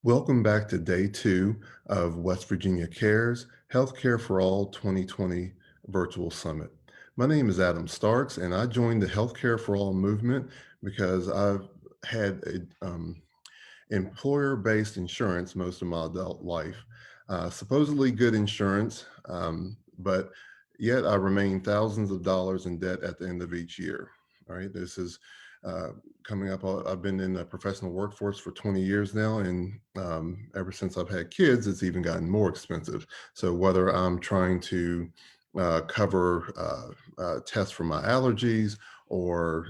Welcome back to day two of West Virginia Cares Healthcare for All 2020 Virtual Summit. My name is Adam Starks, and I joined the Healthcare for All movement because I've had employer-based insurance most of my adult life, supposedly good insurance, but yet I remain thousands of dollars in debt at the end of each year. All right, this is uh, coming up. I've been in the professional workforce for 20 years now, and ever since I've had kids, it's even gotten more expensive. So whether I'm trying to cover tests for my allergies, or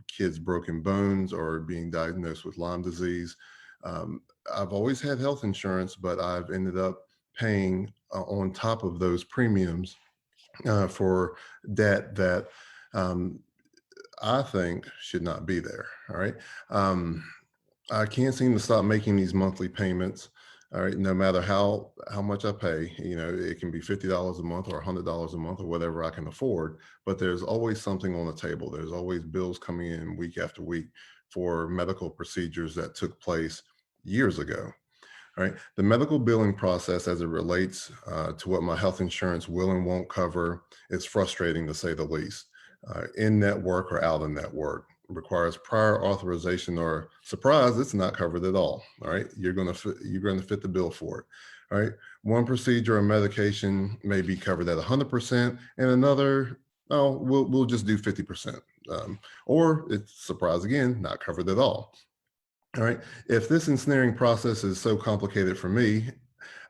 kids' broken bones, or being diagnosed with Lyme disease, um, I've always had health insurance, but I've ended up paying on top of those premiums for debt that um, I think should not be there. All right. Um, I can't seem to stop making these monthly payments. All right, no matter how much I pay, it can be $50 a month or $100 a month or whatever I can afford. But there's always something on the table. There's always bills coming in week after week for medical procedures that took place years ago. All right, the medical billing process, as it relates to what my health insurance will and won't cover, is frustrating to say the least. In network or out of network requires prior authorization, or surprise, it's not covered at all. All right, you're going to fit the bill for it. All right, one procedure or medication may be covered at 100%, and another, oh, we'll just do 50%. Or it's, surprise again, not covered at all. All right. If this ensnaring process is so complicated for me,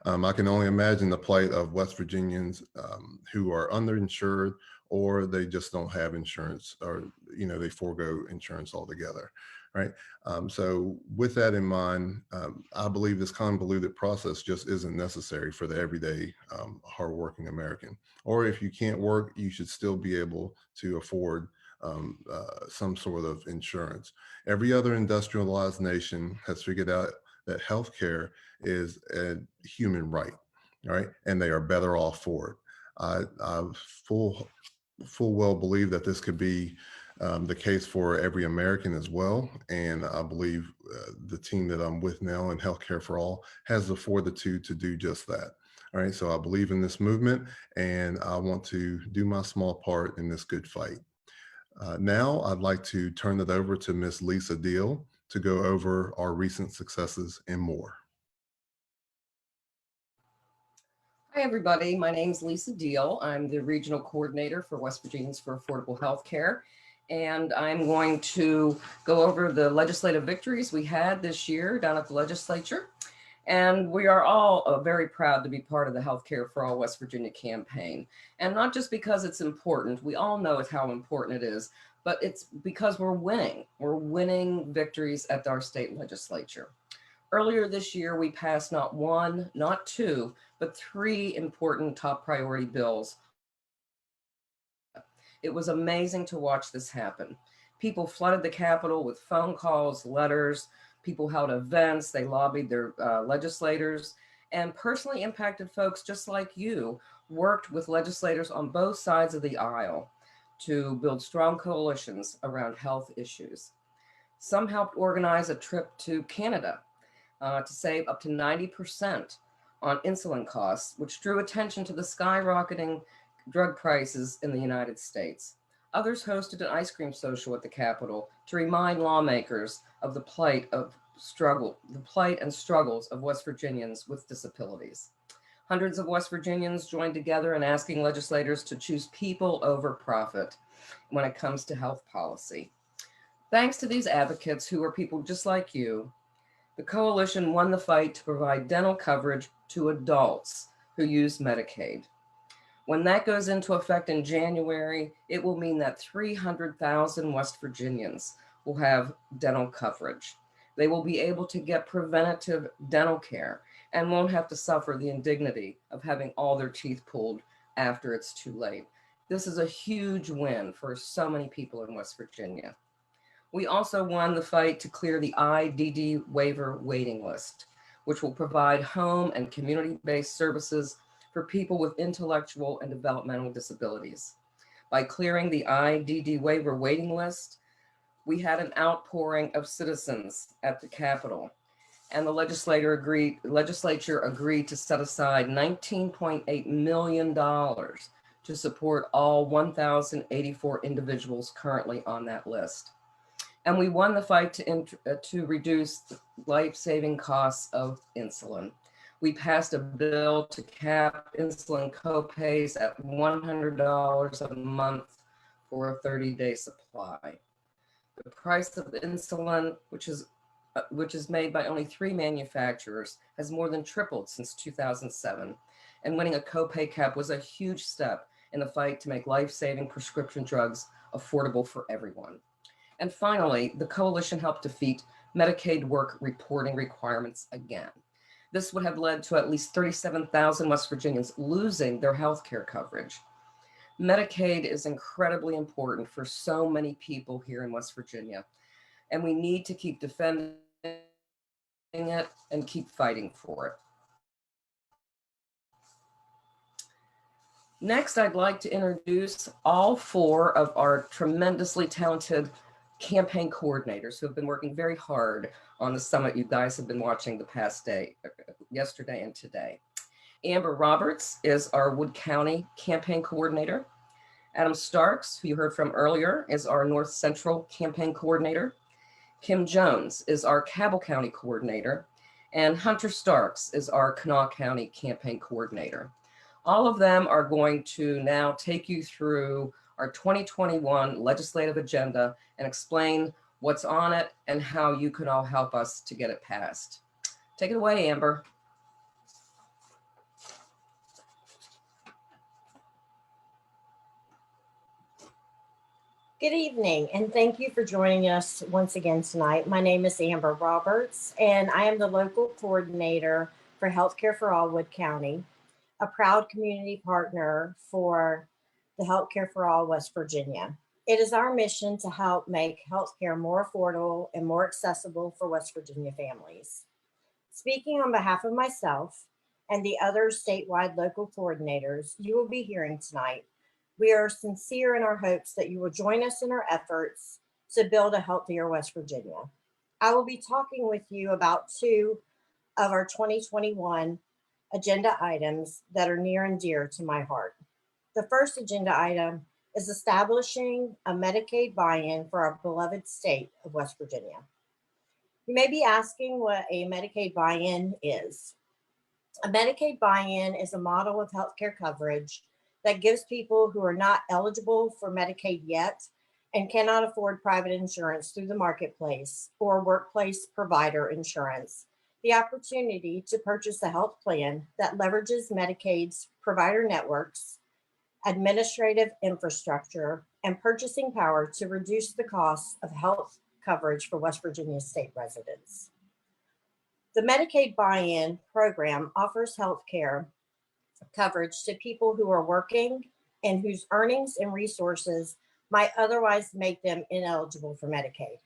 I can only imagine the plight of West Virginians who are underinsured, or they just don't have insurance, or they forego insurance altogether. Right. So with that in mind, I believe this convoluted process just isn't necessary for the everyday hardworking American. Or if you can't work, you should still be able to afford some sort of insurance. Every other industrialized nation has figured out that healthcare is a human right, all right, and they are better off for it. I full well believe that this could be the case for every American as well, and I believe the team that I'm with now in Healthcare for All has the fortitude to do just that. All right, so I believe in this movement, and I want to do my small part in this good fight. Now, I'd like to turn it over to Miss Lisa Deal to go over our recent successes and more. Hi, everybody. My name is Lisa Deal. I'm the regional coordinator for West Virginians for Affordable Health Care. And I'm going to go over the legislative victories we had this year down at the legislature. And we are all very proud to be part of the Healthcare for All West Virginia campaign. And not just because it's important, we all know how important it is, but it's because we're winning. We're winning victories at our state legislature. Earlier this year, we passed not one, not two, but three important top priority bills on the Capitol agenda. It was amazing to watch this happen. People flooded the Capitol with phone calls, letters, people held events, they lobbied their legislators, and personally impacted folks just like you worked with legislators on both sides of the aisle to build strong coalitions around health issues. Some helped organize a trip to Canada to save up to 90% on insulin costs, which drew attention to the skyrocketing drug prices in the United States. Others hosted an ice cream social at the Capitol to remind lawmakers of the plight and struggles of West Virginians with disabilities. Hundreds of West Virginians joined together in asking legislators to choose people over profit when it comes to health policy. Thanks to these advocates, who are people just like you, the coalition won the fight to provide dental coverage to adults who use Medicaid. When that goes into effect in January, it will mean that 300,000 West Virginians will have dental coverage. They will be able to get preventative dental care and won't have to suffer the indignity of having all their teeth pulled after it's too late. This is a huge win for so many people in West Virginia. We also won the fight to clear the IDD waiver waiting list, which will provide home and community based services for people with intellectual and developmental disabilities. By clearing the IDD waiver waiting list, we had an outpouring of citizens at the Capitol and the legislature agreed to set aside $19.8 million to support all 1,084 individuals currently on that list. And we won the fight to reduce life-saving costs of insulin. We passed a bill to cap insulin copays at $100 a month for a 30-day supply. The price of insulin, which is made by only 3 manufacturers, has more than tripled since 2007. And winning a copay cap was a huge step in the fight to make life-saving prescription drugs affordable for everyone. And finally, the coalition helped defeat Medicaid work reporting requirements again. This would have led to at least 37,000 West Virginians losing their health care coverage. Medicaid is incredibly important for so many people here in West Virginia, and we need to keep defending it and keep fighting for it. Next, I'd like to introduce all 4 of our tremendously talented campaign coordinators who have been working very hard on the summit you guys have been watching the past day, yesterday and today. Amber Roberts is our Wood County campaign coordinator. Adam Starks, who you heard from earlier, is our North Central campaign coordinator. Kim Jones is our Cabell County coordinator, and Hunter Starks is our Kanawha County campaign coordinator. All of them are going to now take you through our 2021 legislative agenda and explain what's on it and how you can all help us to get it passed. Take it away, Amber. Good evening, and thank you for joining us once again tonight. My name is Amber Roberts, and I am the local coordinator for Healthcare for All Wood County, a proud community partner for the Healthcare for All West Virginia. It is our mission to help make healthcare more affordable and more accessible for West Virginia families. Speaking on behalf of myself and the other statewide local coordinators you will be hearing tonight, we are sincere in our hopes that you will join us in our efforts to build a healthier West Virginia. I will be talking with you about 2 of our 2021 agenda items that are near and dear to my heart. The first agenda item is establishing a Medicaid buy-in for our beloved state of West Virginia. You may be asking what a Medicaid buy-in is. A Medicaid buy-in is a model of healthcare coverage that gives people who are not eligible for Medicaid yet and cannot afford private insurance through the marketplace or workplace provider insurance the opportunity to purchase a health plan that leverages Medicaid's provider networks, administrative infrastructure, and purchasing power to reduce the cost of health coverage for West Virginia state residents. The Medicaid buy-in program offers health care coverage to people who are working and whose earnings and resources might otherwise make them ineligible for Medicaid.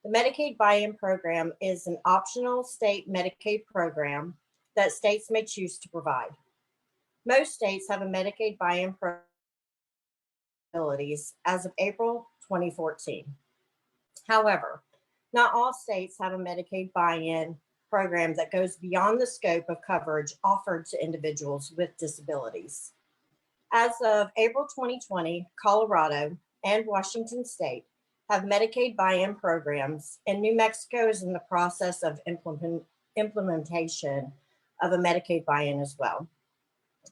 The Medicaid buy-in program is an optional state Medicaid program that states may choose to provide. Most states have a Medicaid buy-in program as of April 2014. However, not all states have a Medicaid buy-in program that goes beyond the scope of coverage offered to individuals with disabilities. As of April 2020, Colorado and Washington State have Medicaid buy-in programs, and New Mexico is in the process of implementation of a Medicaid buy-in as well.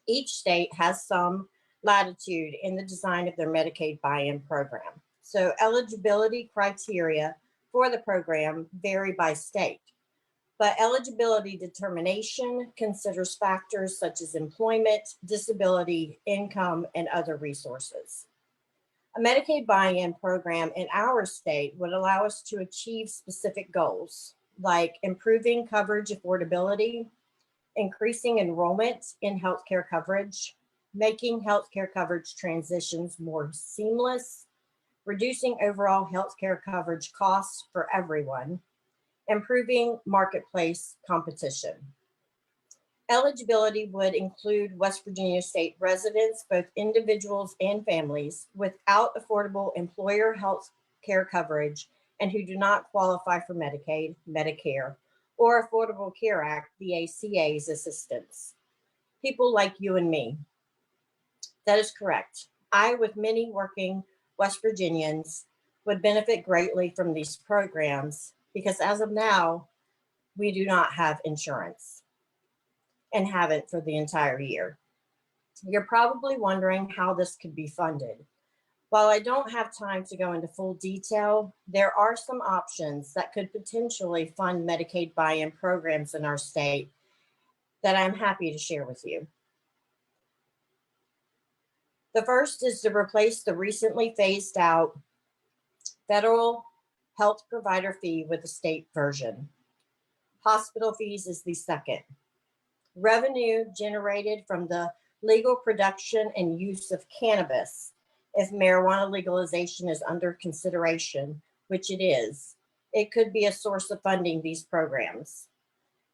Each state has some latitude in the design of their Medicaid buy-in program. So eligibility criteria for the program vary by state, but eligibility determination considers factors such as employment, disability, income, and other resources. A Medicaid buy-in program in our state would allow us to achieve specific goals, like improving coverage affordability, increasing enrollment in healthcare coverage, making healthcare coverage transitions more seamless, reducing overall healthcare coverage costs for everyone, improving marketplace competition. Eligibility would include West Virginia state residents, both individuals and families, without affordable employer health care coverage and who do not qualify for Medicaid, Medicare, or Affordable Care Act, the ACA's assistance. People like you and me. That is correct. I, with many working West Virginians, would benefit greatly from these programs because as of now, we do not have insurance and haven't for the entire year. You're probably wondering how this could be funded. While I don't have time to go into full detail, there are some options that could potentially fund Medicaid buy-in programs in our state that I'm happy to share with you. The first is to replace the recently phased out federal health provider fee with a state version. Hospital fees is the second. Revenue generated from the legal production and use of cannabis, if marijuana legalization is under consideration, which it is, it could be a source of funding these programs.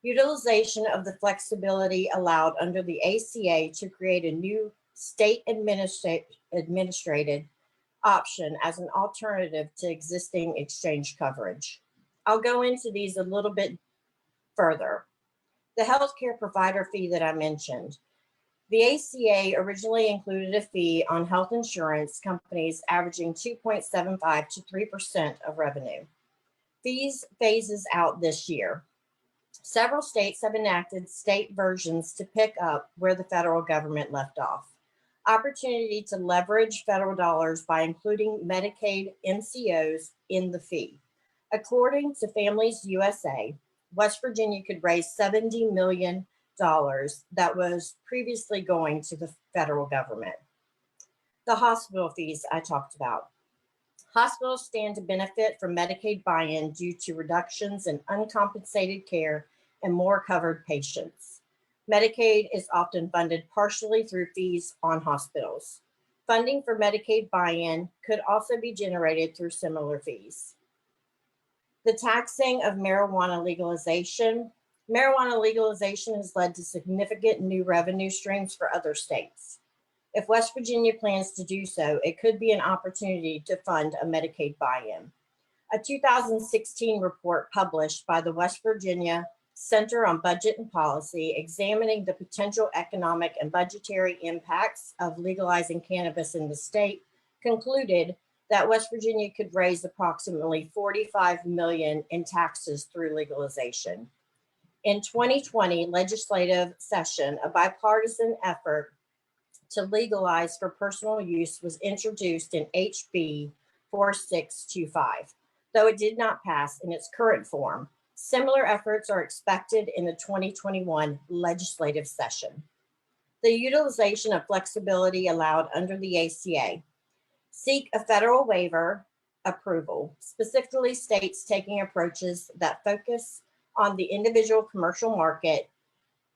Utilization of the flexibility allowed under the ACA to create a new state administrated option as an alternative to existing exchange coverage. I'll go into these a little bit further. The healthcare provider fee that I mentioned. The ACA originally included a fee on health insurance companies averaging 2.75 to 3% of revenue. Fees phases out this year. Several states have enacted state versions to pick up where the federal government left off. Opportunity to leverage federal dollars by including Medicaid MCOs in the fee. According to Families USA, West Virginia could raise $70 million that was previously going to the federal government. The hospital fees I talked about. Hospitals stand to benefit from Medicaid buy-in due to reductions in uncompensated care and more covered patients. Medicaid is often funded partially through fees on hospitals. Funding for Medicaid buy-in could also be generated through similar fees. The taxing of marijuana legalization. Marijuana legalization has led to significant new revenue streams for other states. If West Virginia plans to do so, it could be an opportunity to fund a Medicaid buy-in. A 2016 report published by the West Virginia Center on Budget and Policy, examining the potential economic and budgetary impacts of legalizing cannabis in the state, concluded that West Virginia could raise approximately $45 million in taxes through legalization. In 2020 legislative session, a bipartisan effort to legalize for personal use was introduced in HB 4625. Though it did not pass in its current form, similar efforts are expected in the 2021 legislative session. The utilization of flexibility allowed under the ACA. Seek a federal waiver approval, specifically states taking approaches that focus on the individual commercial market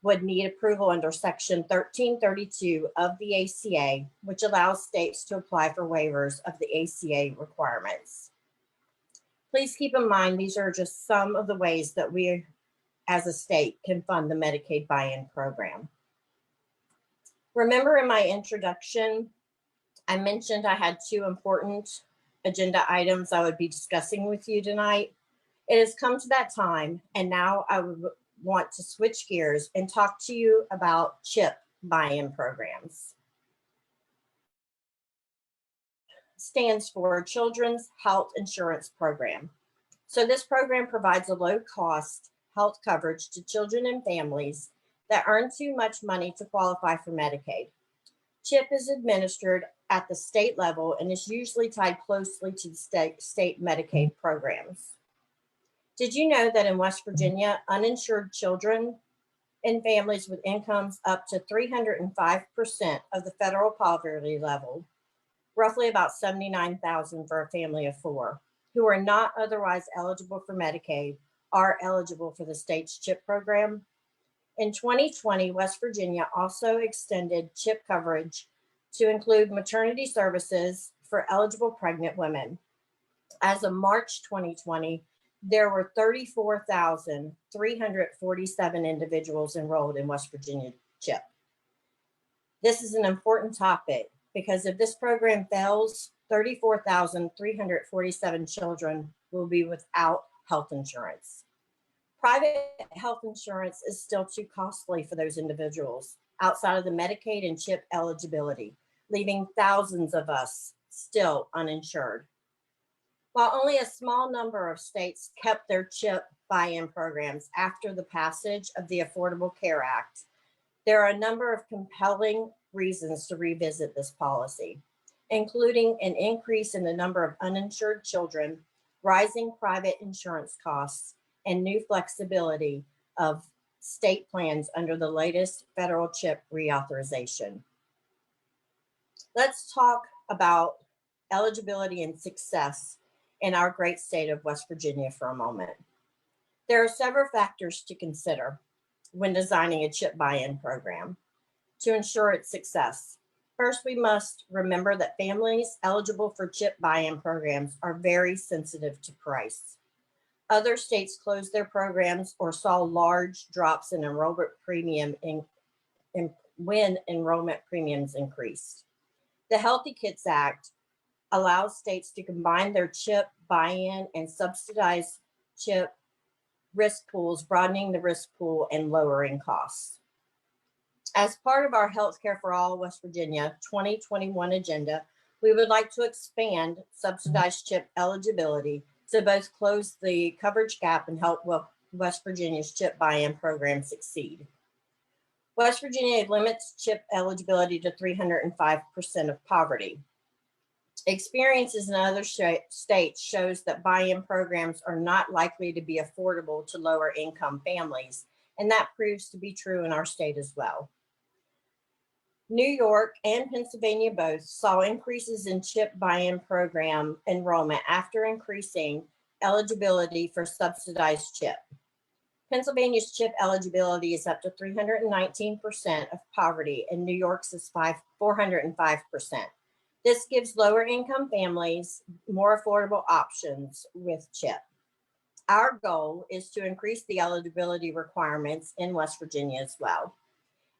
would need approval under Section 1332 of the ACA, which allows states to apply for waivers of the ACA requirements. Please keep in mind, these are just some of the ways that we as a state can fund the Medicaid buy-in program. Remember in my introduction, I mentioned I had two important agenda items I would be discussing with you tonight. It has come to that time, and now I would want to switch gears and talk to you about CHIP buy-in programs. Stands for Children's Health Insurance Program. So this program provides a low-cost health coverage to children and families that earn too much money to qualify for Medicaid. CHIP is administered at the state level and is usually tied closely to the state Medicaid programs. Did you know that in West Virginia, uninsured children and families with incomes up to 305% of the federal poverty level, roughly about 79,000 for a family of four, who are not otherwise eligible for Medicaid, are eligible for the state's CHIP program? In 2020, West Virginia also extended CHIP coverage to include maternity services for eligible pregnant women. As of March 2020, there were 34,347 individuals enrolled in West Virginia CHIP. This is an important topic because if this program fails, 34,347 children will be without health insurance. Private health insurance is still too costly for those individuals outside of the Medicaid and CHIP eligibility, leaving thousands of us still uninsured. While only a small number of states kept their CHIP buy-in programs after the passage of the Affordable Care Act, there are a number of compelling reasons to revisit this policy, including an increase in the number of uninsured children, rising private insurance costs, and new flexibility of state plans under the latest federal CHIP reauthorization. Let's talk about eligibility and success in our great state of West Virginia for a moment. There are several factors to consider when designing a CHIP buy-in program to ensure its success. First, we must remember that families eligible for CHIP buy-in programs are very sensitive to price. Other states closed their programs or saw large drops in enrollment premium when enrollment premiums increased. The Healthy Kids Act allows states to combine their CHIP buy-in and subsidized CHIP risk pools, broadening the risk pool and lowering costs. As part of our Healthcare for All West Virginia 2021 agenda, we would like to expand subsidized CHIP eligibility to both close the coverage gap and help West Virginia's CHIP buy-in program succeed. West Virginia limits CHIP eligibility to 305% of poverty. Experiences in other states shows that buy-in programs are not likely to be affordable to lower income families, and that proves to be true in our state as well. New York and Pennsylvania both saw increases in CHIP buy-in program enrollment after increasing eligibility for subsidized CHIP. Pennsylvania's CHIP eligibility is up to 319% of poverty, and New York's is 405%. This gives lower income families more affordable options with CHIP. Our goal is to increase the eligibility requirements in West Virginia as well.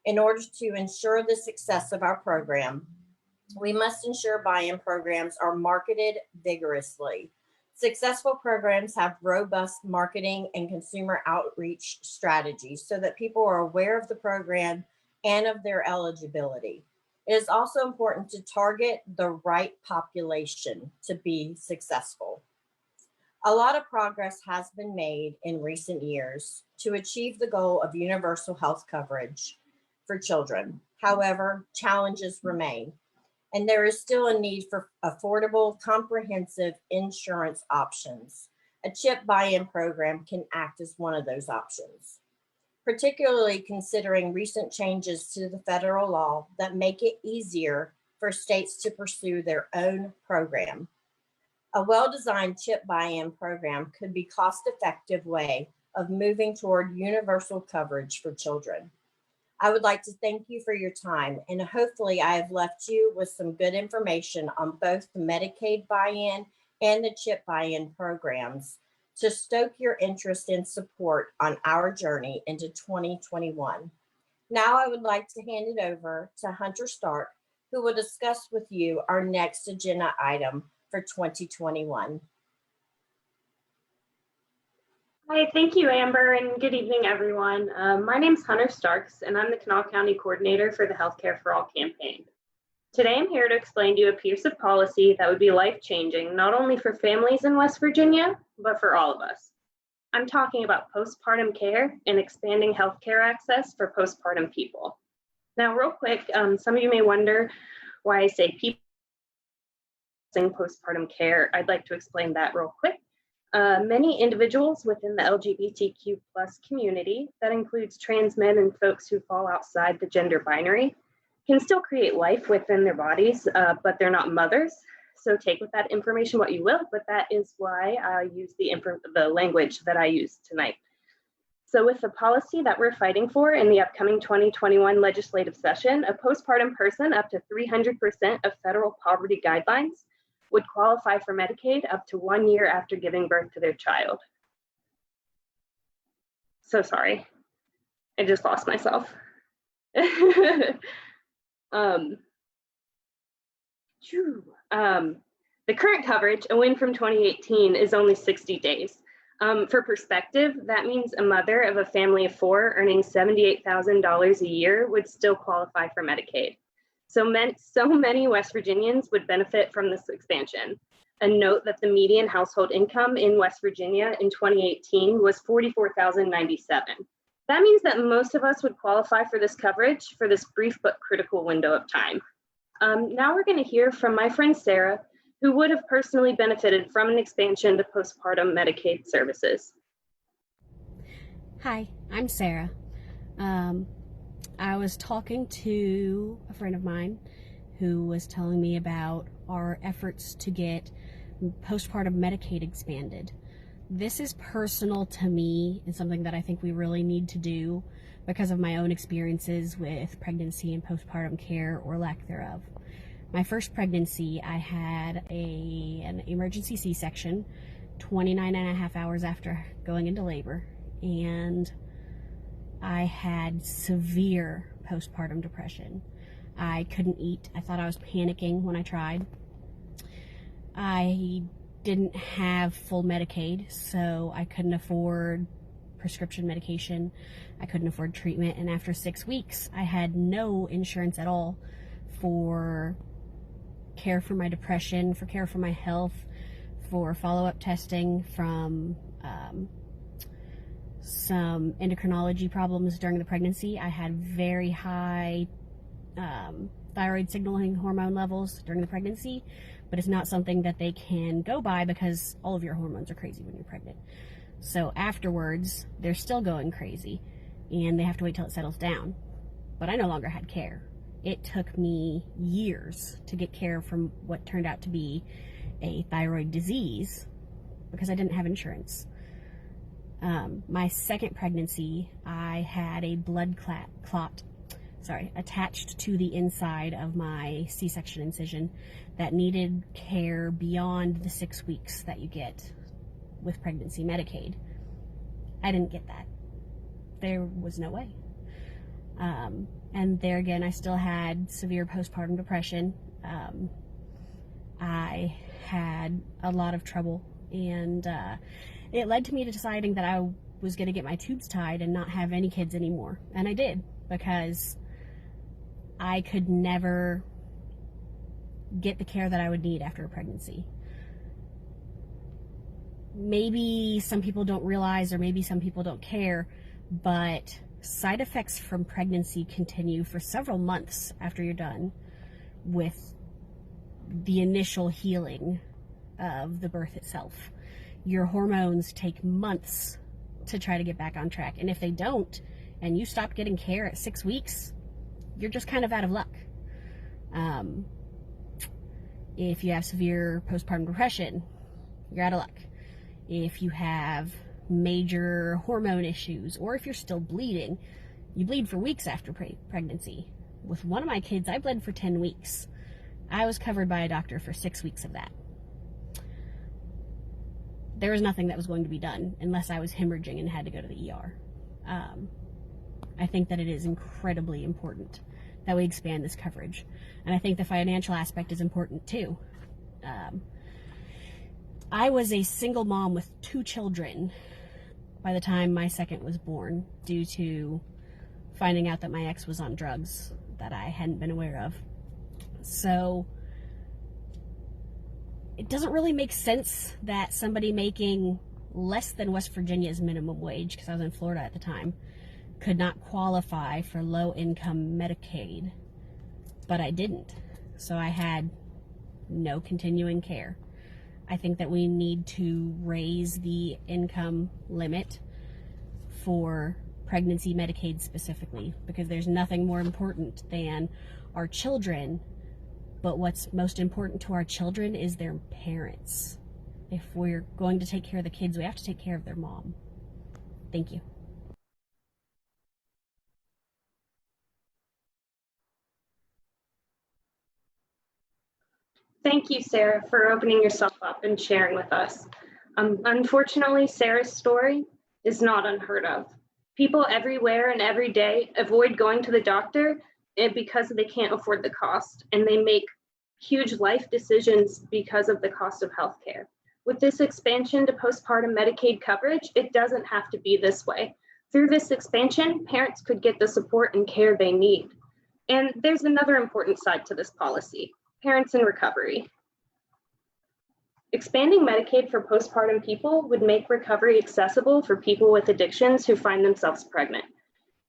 In order to ensure the success of our program, we must ensure buy-in programs are marketed vigorously. Successful programs have robust marketing and consumer outreach strategies so that people are aware of the program and of their eligibility. It is also important to target the right population to be successful. A lot of progress has been made in recent years to achieve the goal of universal health coverage for children. However, challenges remain, and there is still a need for affordable, comprehensive insurance options. A CHIP buy-in program can act as one of those options, particularly considering recent changes to the federal law that make it easier for states to pursue their own program. A well-designed CHIP buy-in program could be a cost-effective way of moving toward universal coverage for children. I would like to thank you for your time, and hopefully I have left you with some good information on both the Medicaid buy-in and the CHIP buy-in programs to stoke your interest and support on our journey into 2021. Now I would like to hand it over to Hunter Stark, who will discuss with you our next agenda item for 2021. Hi, thank you, Amber, and good evening, everyone. My name is Hunter Starks, and I'm the Kanawha County Coordinator for the Healthcare for All campaign. Today, I'm here to explain to you a piece of policy that would be life-changing, not only for families in West Virginia, but for all of us. I'm talking about postpartum care and expanding healthcare access for postpartum people. Now, real quick, some of you may wonder why I say people postpartum care. I'd like to explain that real quick. Many individuals within the LGBTQ+ community, that includes trans men and folks who fall outside the gender binary, can still create life within their bodies, but they're not mothers. So take with that information what you will, but that is why I use the language that I use tonight. So with the policy that we're fighting for in the upcoming 2021 legislative session, a postpartum person up to 300% of federal poverty guidelines would qualify for Medicaid up to 1 year after giving birth to their child. So sorry, I just lost myself. The current coverage, a win from 2018, is only 60 days. For perspective, that means a mother of a family of 4 earning $78,000 a year would still qualify for Medicaid. So many West Virginians would benefit from this expansion. And note that the median household income in West Virginia in 2018 was $44,097. That means that most of us would qualify for this coverage for this brief but critical window of time. Now we're going to hear from my friend Sarah, who would have personally benefited from an expansion to postpartum Medicaid services. Hi, I'm Sarah. I was talking to a friend of mine who was telling me about our efforts to get postpartum Medicaid expanded. This is personal to me and something that I think we really need to do because of my own experiences with pregnancy and postpartum care or lack thereof. My first pregnancy, I had an emergency C-section 29 and a half hours after going into labor, and I had severe postpartum depression. I couldn't eat. I thought I was panicking when I tried. I didn't have full Medicaid, so I couldn't afford prescription medication. I couldn't afford treatment, and after 6 weeks, I had no insurance at all for care for my depression, for care for my health, for follow-up testing from some endocrinology problems during the pregnancy. I had very high thyroid signaling hormone levels during the pregnancy, but it's not something that they can go by because all of your hormones are crazy when you're pregnant. So afterwards, they're still going crazy, and they have to wait till it settles down. But I no longer had care. It took me years to get care from what turned out to be a thyroid disease because I didn't have insurance. My second pregnancy, I had a blood clot attached to the inside of my C-section incision that needed care beyond the 6 weeks that you get with pregnancy Medicaid. I didn't get that. There was no way. And there again, I still had severe postpartum depression. I had a lot of trouble, and it led to me to deciding that I was going to get my tubes tied and not have any kids anymore. And I did, because I could never get the care that I would need after a pregnancy. Maybe some people don't realize, or maybe some people don't care, but side effects from pregnancy continue for several months after you're done with the initial healing of the birth itself. Your hormones take months to try to get back on track, and if they don't, and you stop getting care at 6 weeks, you're just kind of out of luck. If you have severe postpartum depression, you're out of luck. If you have major hormone issues, or if you're still bleeding, you bleed for weeks after pregnancy. With one of my kids, I bled for 10 weeks. I was covered by a doctor for 6 weeks of that. There was nothing that was going to be done unless I was hemorrhaging and had to go to the ER. I think that it is incredibly important that we expand this coverage. And I think the financial aspect is important too. I was a single mom with 2 children by the time my second was born, due to finding out that my ex was on drugs that I hadn't been aware of. So it doesn't really make sense that somebody making less than West Virginia's minimum wage, because I was in Florida at the time, could not qualify for low-income Medicaid, but I didn't. So I had no continuing care. I think that we need to raise the income limit for pregnancy Medicaid specifically, because there's nothing more important than our children, but what's most important to our children is their parents. If we're going to take care of the kids, we have to take care of their mom. Thank you. Thank you, Sarah, for opening yourself up and sharing with us. Unfortunately, Sarah's story is not unheard of. People everywhere and every day avoid going to the doctor because they can't afford the cost, and they make huge life decisions because of the cost of healthcare. With this expansion to postpartum Medicaid coverage, it doesn't have to be this way. Through this expansion, parents could get the support and care they need. And there's another important side to this policy: parents in recovery. Expanding Medicaid for postpartum people would make recovery accessible for people with addictions who find themselves pregnant.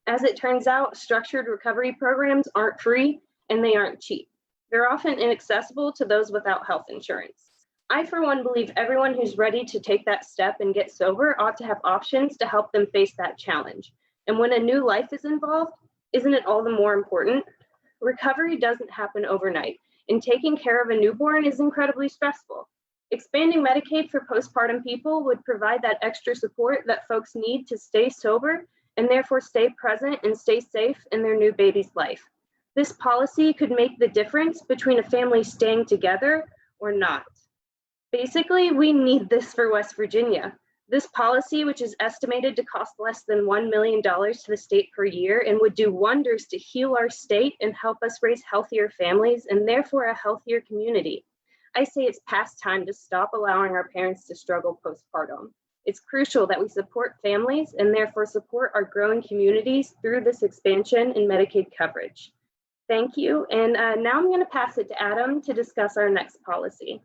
As it turns out, structured recovery programs aren't free and they aren't cheap. They're often inaccessible to those without health insurance. I, for one, believe everyone who's ready to take that step and get sober ought to have options to help them face that challenge. And when a new life is involved, isn't it all the more important? Recovery doesn't happen overnight, and taking care of a newborn is incredibly stressful. Expanding Medicaid for postpartum people would provide that extra support that folks need to stay sober and therefore stay present and stay safe in their new baby's life. This policy could make the difference between a family staying together or not. Basically, we need this for West Virginia. This policy, which is estimated to cost less than $1 million to the state per year and would do wonders to heal our state and help us raise healthier families and therefore a healthier community. I say it's past time to stop allowing our parents to struggle postpartum. It's crucial that we support families and therefore support our growing communities through this expansion in Medicaid coverage. Thank you. And now I'm going to pass it to Adam to discuss our next policy.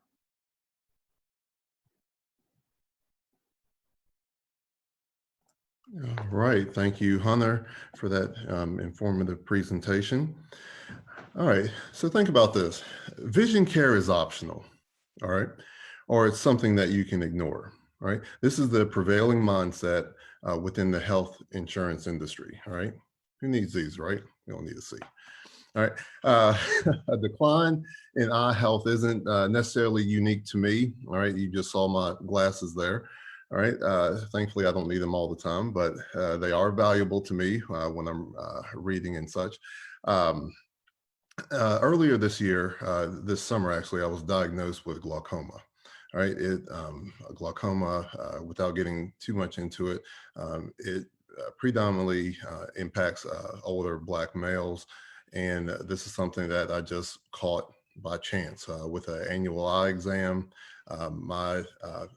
All right, thank you, Hunter, for that informative presentation. All right, so think about this. Vision care is optional, all right? Or it's something that you can ignore, right? This is the prevailing mindset within the health insurance industry, all right? Who needs these, right? You don't need to see. All right, a decline in eye health isn't necessarily unique to me, all right? You just saw my glasses there. All right, thankfully I don't need them all the time, but they are valuable to me when I'm reading and such. Earlier this year, this summer actually, I was diagnosed with glaucoma. All right, glaucoma, without getting too much into it, it predominantly impacts older Black males. And this is something that I just caught by chance with an annual eye exam. My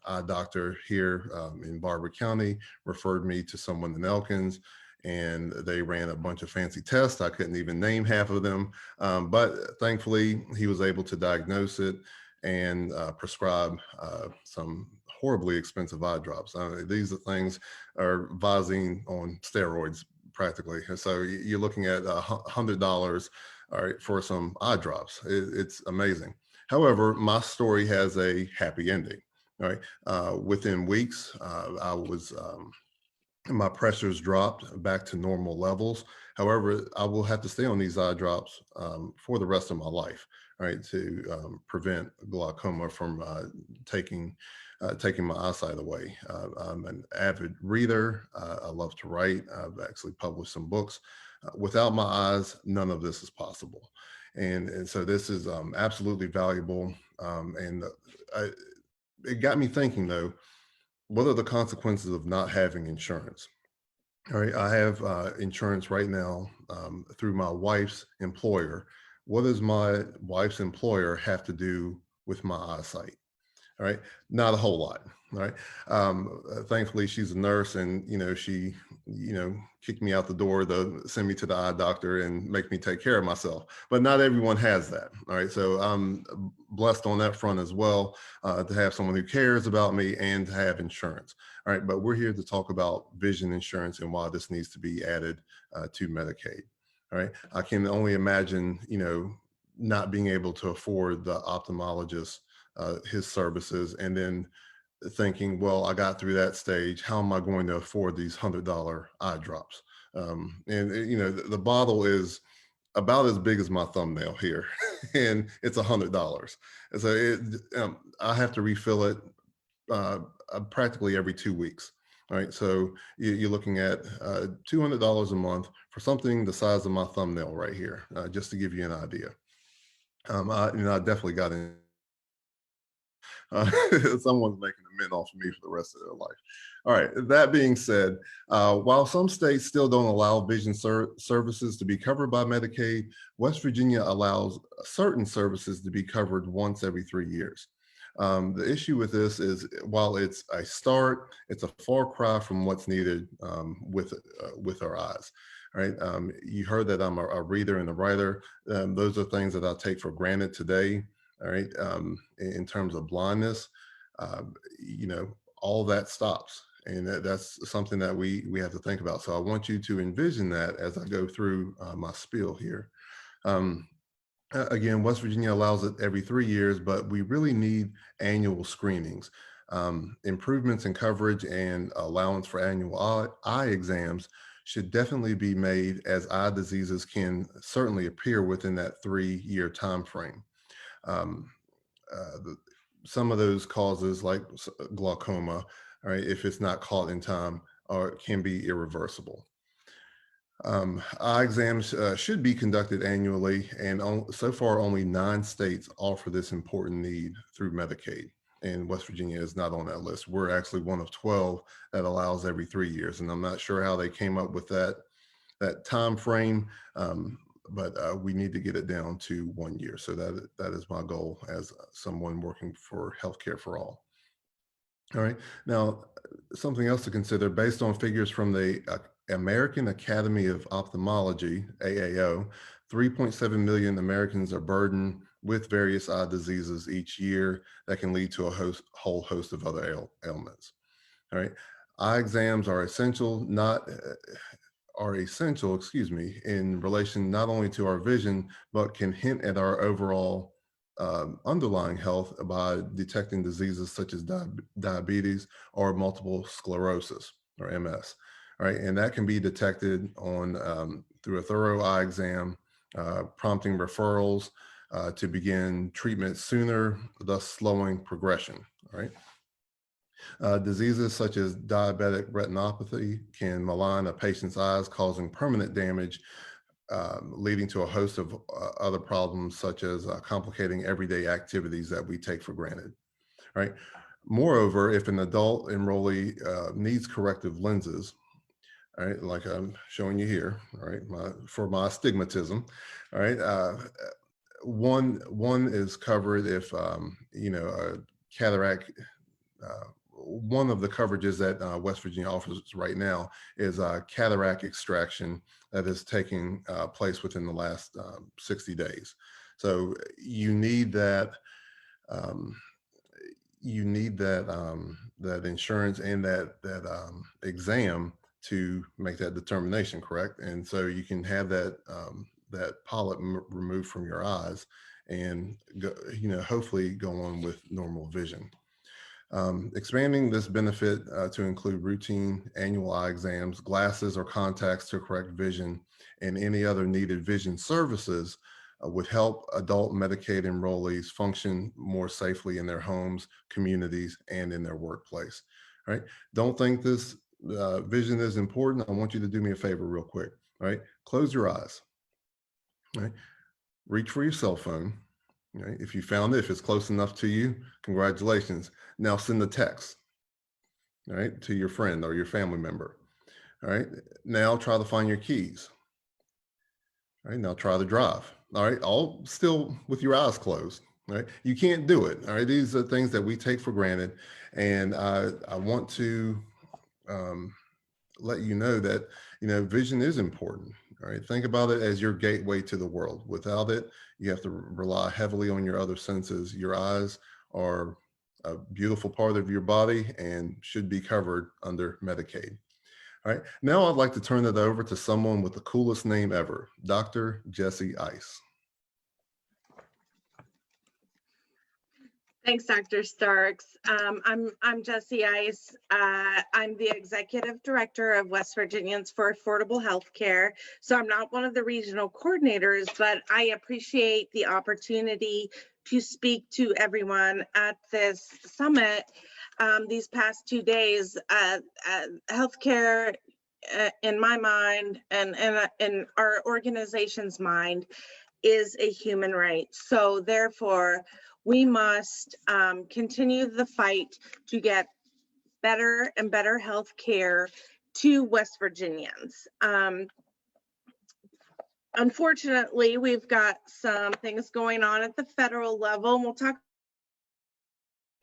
eye doctor here in Barber County referred me to someone in Elkins, and they ran a bunch of fancy tests. I couldn't even name half of them, but thankfully he was able to diagnose it and prescribe some horribly expensive eye drops. These things are Visine on steroids practically. So you're looking at $100, all right, for some eye drops. It's amazing. However, my story has a happy ending. All right, within weeks, my pressures dropped back to normal levels. However, I will have to stay on these eye drops for the rest of my life, right, to prevent glaucoma from taking my eyesight away. I'm an avid reader. I love to write. I've actually published some books. Without my eyes, none of this is possible. And so this is absolutely valuable. It got me thinking, though, what are the consequences of not having insurance? All right, I have insurance right now through my wife's employer. What does my wife's employer have to do with my eyesight? All right, not a whole lot. All right, thankfully she's a nurse, and she kicked me out the door to send me to the eye doctor and make me take care of myself. But not everyone has that. All right, so I'm blessed on that front as well, to have someone who cares about me and to have insurance. All right, but we're here to talk about vision insurance and why this needs to be added to Medicaid. All right, I can only imagine not being able to afford the ophthalmologist his services, and then thinking, well, I got through that stage. How am I going to afford these $100 eye drops? And the bottle is about as big as my thumbnail here, and it's $100. And so I have to refill it practically every 2 weeks. All right, so you're looking at $200 a month for something the size of my thumbnail right here, just to give you an idea. I definitely got in. Someone's making a mint off of me for the rest of their life. All right, that being said, while some states still don't allow vision services to be covered by Medicaid, West Virginia allows certain services to be covered once every 3 years. The issue with this is while it's a start, it's a far cry from what's needed with our eyes. All right. You heard that I'm a reader and a writer. Those are things that I take for granted today. All right. In terms of blindness, you know, all that stops. And that's something that we have to think about. So I want you to envision that as I go through my spiel here. Um, Again, West Virginia allows it every 3 years, but we really need annual screenings. Improvements in coverage and allowance for annual eye exams should definitely be made, as eye diseases can certainly appear within that 3-year time frame. Um, the, some of those causes, like glaucoma, all right, if it's not caught in time, can be irreversible. Eye exams should be conducted annually, and so far only 9 states offer this important need through Medicaid. And West Virginia is not on that list. We're actually one of 12 that allows every 3 years, and I'm not sure how they came up with that time frame, but we need to get it down to 1 year. So that is my goal as someone working for Healthcare for All. All right. Now, something else to consider based on figures from the American Academy of Ophthalmology, AAO, 3.7 million Americans are burdened with various eye diseases each year that can lead to a whole host of other ailments. All right. Eye exams are essential, excuse me, in relation not only to our vision, but can hint at our overall underlying health by detecting diseases such as diabetes or multiple sclerosis or MS. All right, and that can be detected on through a thorough eye exam, prompting referrals to begin treatment sooner, thus slowing progression. All right. Diseases such as diabetic retinopathy can malign a patient's eyes, causing permanent damage, leading to a host of other problems, such as complicating everyday activities that we take for granted. Right. Moreover, if an adult enrollee needs corrective lenses, all right, like I'm showing you here, all right, for my astigmatism, all right, one is covered if you know, a cataract. One of the coverages that West Virginia offers right now is cataract extraction that is taking place within the last 60 days. So you need that. Um, that insurance and that exam to make that determination, correct? And so you can have that polyp removed from your eyes and go, you know, hopefully go on with normal vision. Expanding this benefit to include routine annual eye exams, glasses or contacts to correct vision, and any other needed vision services would help adult Medicaid enrollees function more safely in their homes, communities, and in their workplace. All right. Don't think this vision is important. I want you to do me a favor real quick. All right. Close your eyes. All right. Reach for your cell phone. Right? If you found it, if it's close enough to you, congratulations. Now send a text, all right, to your friend or your family member. All right. Now try to find your keys. All right. Now try to drive. All right. All still with your eyes closed. All right. You can't do it. All right. These are things that we take for granted. And I want to let you know that, you know, vision is important. All right. Think about it as your gateway to the world. Without it, you have to rely heavily on your other senses. Your eyes are a beautiful part of your body and should be covered under Medicaid. All right. Now I'd like to turn it over to someone with the coolest name ever, Dr. Jesse Ice. Thanks, Dr. Starks. I'm Jessie Ice. I'm the Executive Director of West Virginians for Affordable Health Care. So I'm not one of the regional coordinators, but I appreciate the opportunity to speak to everyone at this summit. These past 2 days, healthcare, in my mind and in our organization's mind, is a human right. So therefore, we must continue the fight to get better and better health care to West Virginians. Unfortunately, we've got some things going on at the federal level, and we'll talk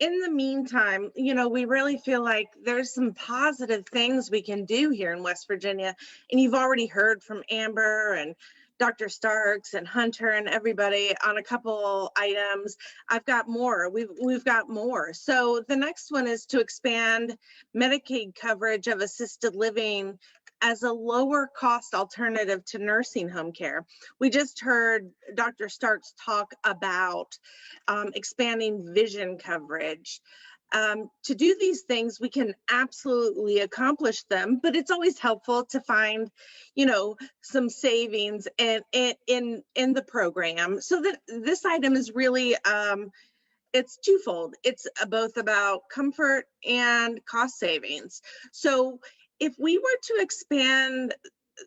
in the meantime, we really feel like there's some positive things we can do here in West Virginia. And you've already heard from Amber and Dr. Starks and Hunter and everybody on a couple items. I've got more. We've got more. So the next one is to expand Medicaid coverage of assisted living as a lower cost alternative to nursing home care. We just heard Dr. Starks talk about expanding vision coverage. To do these things, we can absolutely accomplish them, but it's always helpful to find, some savings in the program. So that this item is really, it's twofold. It's both about comfort and cost savings. So if we were to expand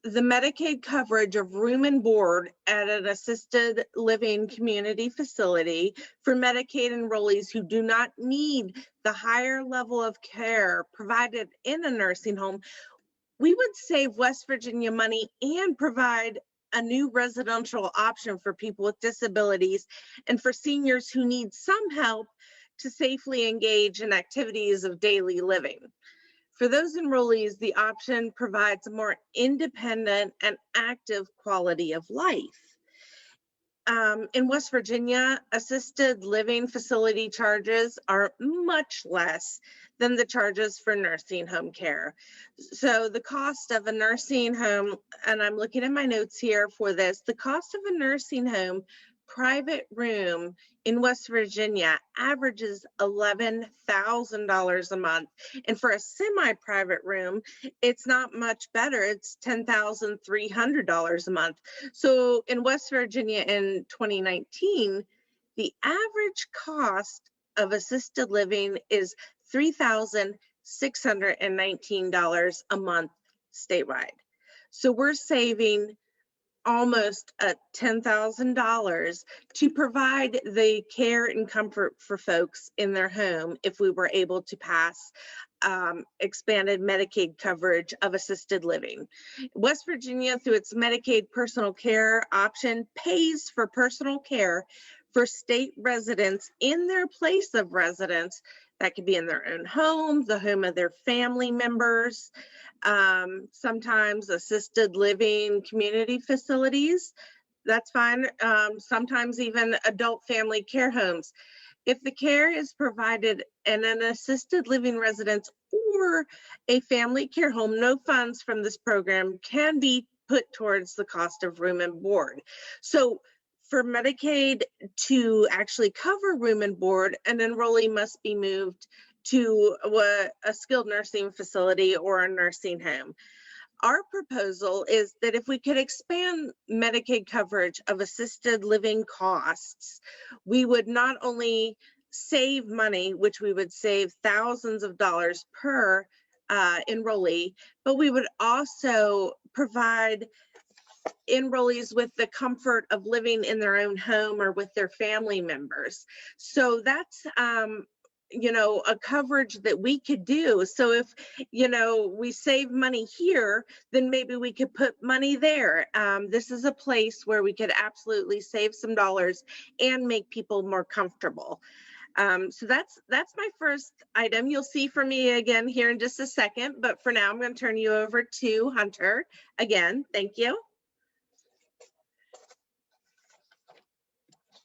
the Medicaid coverage of room and board at an assisted living community facility for Medicaid enrollees who do not need the higher level of care provided in a nursing home, we would save West Virginia money and provide a new residential option for people with disabilities and for seniors who need some help to safely engage in activities of daily living. For those enrollees, the option provides a more independent and active quality of life. In West Virginia, assisted living facility charges are much less than the charges for nursing home care. So the cost of a nursing home, and I'm looking at my notes here for this, the cost of a nursing home private room in West Virginia averages $11,000 a month. And for a semi-private room, it's not much better. It's $10,300 a month. So in West Virginia in 2019, the average cost of assisted living is $3,619 a month statewide. So we're saving almost $10,000 to provide the care and comfort for folks in their home if we were able to pass expanded Medicaid coverage of assisted living. West Virginia, through its Medicaid personal care option, pays for personal care for state residents in their place of residence. That could be in their own home, the home of their family members, sometimes assisted living community facilities. That's fine. Sometimes even adult family care homes. If the care is provided in an assisted living residence or a family care home, no funds from this program can be put towards the cost of room and board. So for Medicaid to actually cover room and board, an enrollee must be moved to a skilled nursing facility or a nursing home. Our proposal is that if we could expand Medicaid coverage of assisted living costs, we would not only save money, which we would save thousands of dollars per enrollee, but we would also provide enrollees with the comfort of living in their own home or with their family members. So that's a coverage that we could do. So if we save money here, then maybe we could put money there. This is a place where we could absolutely save some dollars and make people more comfortable. So that's my first item. You'll see from me again here in just a second, but for now I'm going to turn you over to Hunter again. Thank you.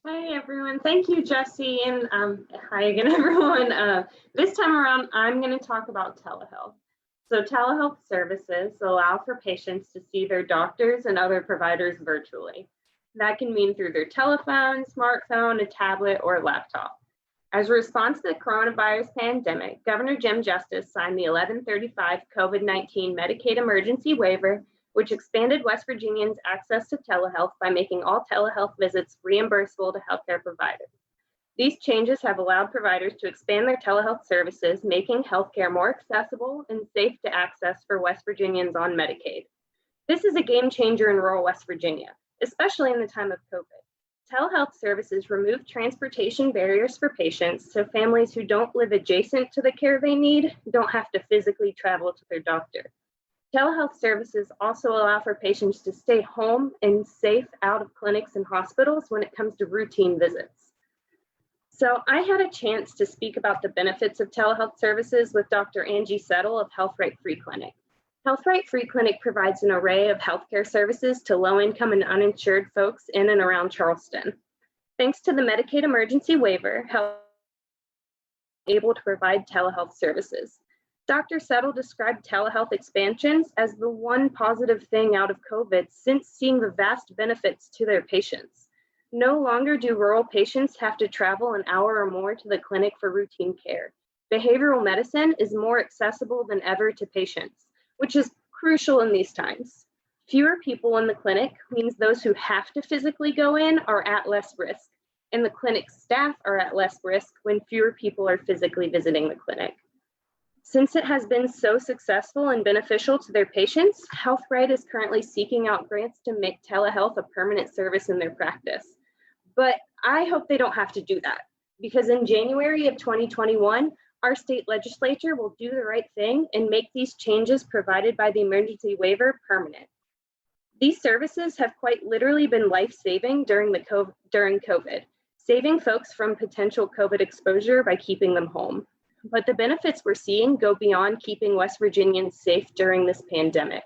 Hi, everyone. Thank you, Jesse, and hi again, everyone. This time around, I'm going to talk about telehealth. So telehealth services allow for patients to see their doctors and other providers virtually. That can mean through their telephone, smartphone, a tablet, or a laptop. As a response to the coronavirus pandemic, Governor Jim Justice signed the 1135 COVID-19 Medicaid emergency waiver, which expanded West Virginians' access to telehealth by making all telehealth visits reimbursable to healthcare providers. These changes have allowed providers to expand their telehealth services, making healthcare more accessible and safe to access for West Virginians on Medicaid. This is a game changer in rural West Virginia, especially in the time of COVID. Telehealth services remove transportation barriers for patients, so families who don't live adjacent to the care they need don't have to physically travel to their doctor. Telehealth services also allow for patients to stay home and safe out of clinics and hospitals when it comes to routine visits. So I had a chance to speak about the benefits of telehealth services with Dr. Angie Settle of Health Right Free Clinic. Health Right Free Clinic provides an array of healthcare services to low-income and uninsured folks in and around Charleston. Thanks to the Medicaid emergency waiver, Health able to provide telehealth services. Dr. Settle described telehealth expansions as the one positive thing out of COVID since seeing the vast benefits to their patients. No longer do rural patients have to travel an hour or more to the clinic for routine care. Behavioral medicine is more accessible than ever to patients, which is crucial in these times. Fewer people in the clinic means those who have to physically go in are at less risk, and the clinic staff are at less risk when fewer people are physically visiting the clinic. Since it has been so successful and beneficial to their patients, HealthRight is currently seeking out grants to make telehealth a permanent service in their practice. But I hope they don't have to do that, because in January of 2021, our state legislature will do the right thing and make these changes provided by the emergency waiver permanent. These services have quite literally been life-saving during COVID, saving folks from potential COVID exposure by keeping them home. But the benefits we're seeing go beyond keeping West Virginians safe during this pandemic.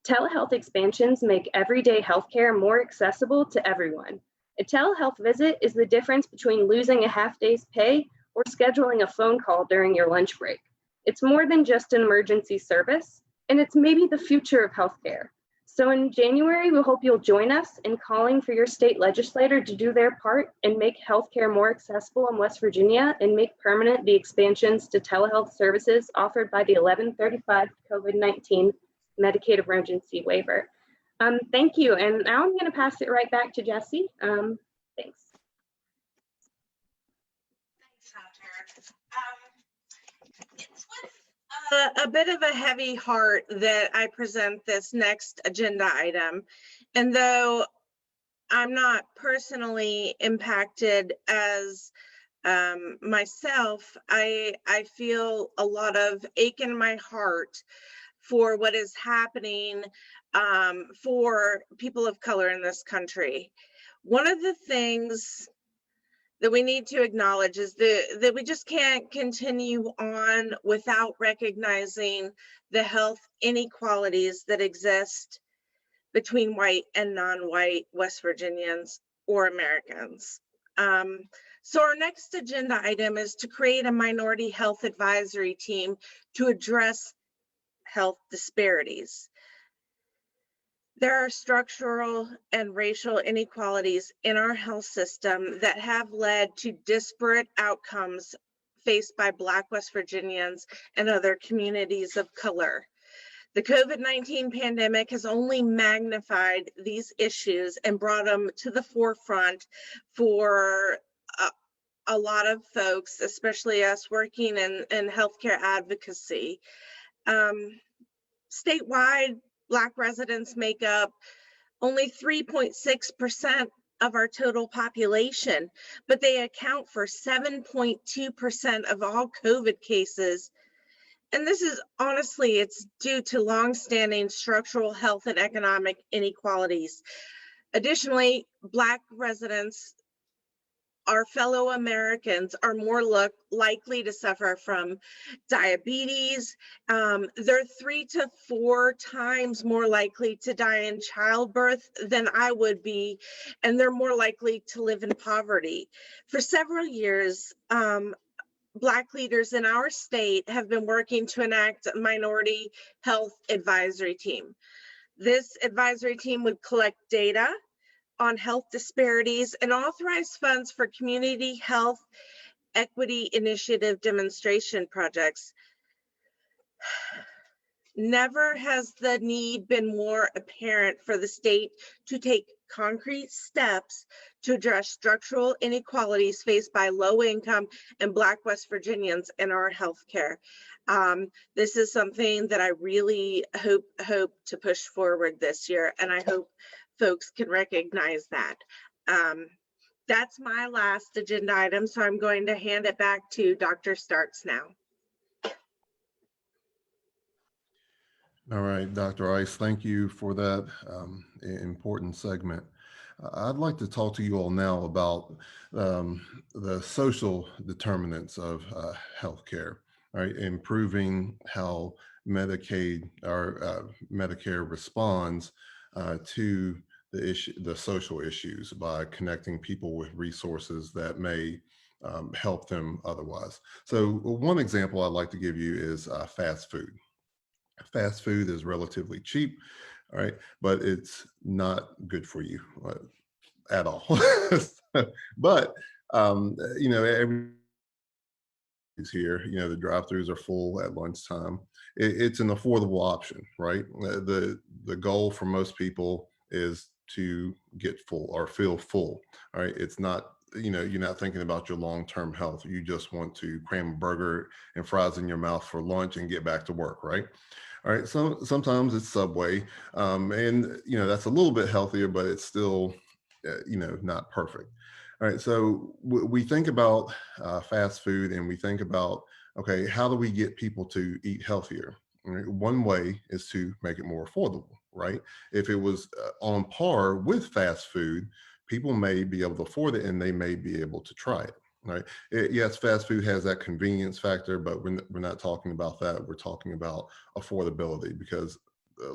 Telehealth expansions make everyday healthcare more accessible to everyone. A telehealth visit is the difference between losing a half day's pay or scheduling a phone call during your lunch break. It's more than just an emergency service, and it's maybe the future of healthcare. So in January, we hope you'll join us in calling for your state legislator to do their part and make healthcare more accessible in West Virginia and make permanent the expansions to telehealth services offered by the 1135 COVID-19 Medicaid emergency waiver. Thank you, and now I'm going to pass it right back to Jesse. Thanks. Thanks, Hunter. It's with a bit of a heavy heart that I present this next agenda item. And though I'm not personally impacted as myself, I feel a lot of ache in my heart for what is happening for people of color in this country. One of the things that we need to acknowledge is that we just can't continue on without recognizing the health inequalities that exist between white and non-white West Virginians or Americans. So our next agenda item is to create a minority health advisory team to address health disparities. There are structural and racial inequalities in our health system that have led to disparate outcomes faced by Black West Virginians and other communities of color. The COVID-19 pandemic has only magnified these issues and brought them to the forefront for a lot of folks, especially us working in healthcare advocacy. Statewide, Black residents make up only 3.6% of our total population, but they account for 7.2% of all COVID cases. And this is honestly, it's due to longstanding structural health and economic inequalities. Additionally, Black residents, our fellow Americans, are more likely to suffer from diabetes. They're 3 to 4 times more likely to die in childbirth than I would be, and they're more likely to live in poverty. For several years, Black leaders in our state have been working to enact a minority health advisory team. This advisory team would collect data on health disparities and authorize funds for community health equity initiative demonstration projects. Never has the need been more apparent for the state to take concrete steps to address structural inequalities faced by low-income and Black West Virginians in our healthcare. This is something that I really hope to push forward this year, and I hope folks can recognize that. That's my last agenda item, so I'm going to hand it back to Dr. Starks now. All right, Dr. Ice, thank you for that important segment. I'd like to talk to you all now about the social determinants of healthcare, right? Improving how Medicaid or Medicare responds to the social issues by connecting people with resources that may help them otherwise. So one example I'd like to give you is fast food. Fast food is relatively cheap, all right, but it's not good for you at all. But every is here. The drive-throughs are full at lunchtime. It's an affordable option, right? The goal for most people is to get full or feel full. All right, it's not. You're not thinking about your long-term health. You just want to cram a burger and fries in your mouth for lunch and get back to work, right? All right. So sometimes it's Subway, and that's a little bit healthier, but it's still, not perfect. All right. So we think about fast food, and we think about, okay, how do we get people to eat healthier? All right, one way is to make it more affordable, right? If it was on par with fast food, people may be able to afford it, and they may be able to try it. Right. Yes, fast food has that convenience factor, but we're not talking about that. We're talking about affordability, because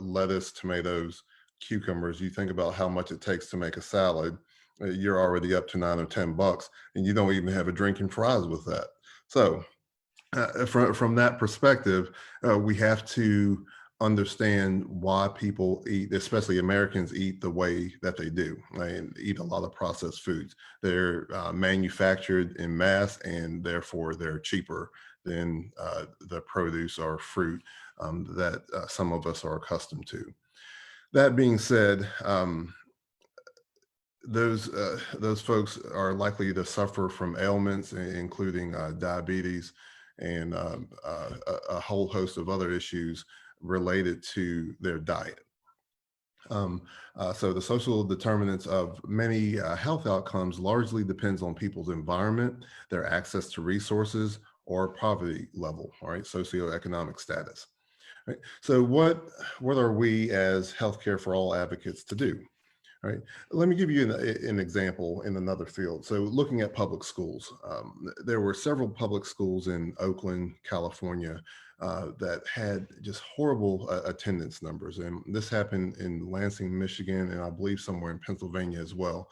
lettuce, tomatoes, cucumbers, you think about how much it takes to make a salad, you're already up to $9 or $10, and you don't even have a drink and fries with that. So from that perspective, we have to understand why people eat, especially Americans, eat the way that they do, right? And eat a lot of processed foods. They're manufactured in mass, and therefore they're cheaper than the produce or fruit that some of us are accustomed to. That being said, those folks are likely to suffer from ailments, including diabetes and a whole host of other issues related to their diet. So the social determinants of many health outcomes largely depends on people's environment, their access to resources, or poverty level, all right, socioeconomic status. Right? So what are we as healthcare for all advocates to do? Right. Let me give you an example in another field. So looking at public schools, there were several public schools in Oakland, California, that had just horrible attendance numbers. And this happened in Lansing, Michigan, and I believe somewhere in Pennsylvania as well.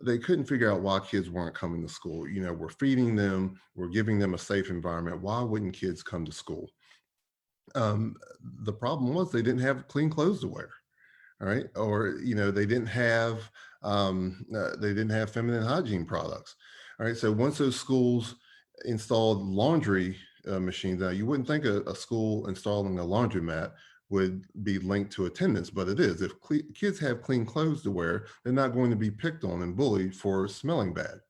They couldn't figure out why kids weren't coming to school. We're feeding them, we're giving them a safe environment. Why wouldn't kids come to school? Um, the problem was they didn't have clean clothes to wear. All right, or they didn't have feminine hygiene products. All right, so once those schools installed laundry machines, now you wouldn't think a school installing a laundromat would be linked to attendance, but it is. If kids have clean clothes to wear, they're not going to be picked on and bullied for smelling bad.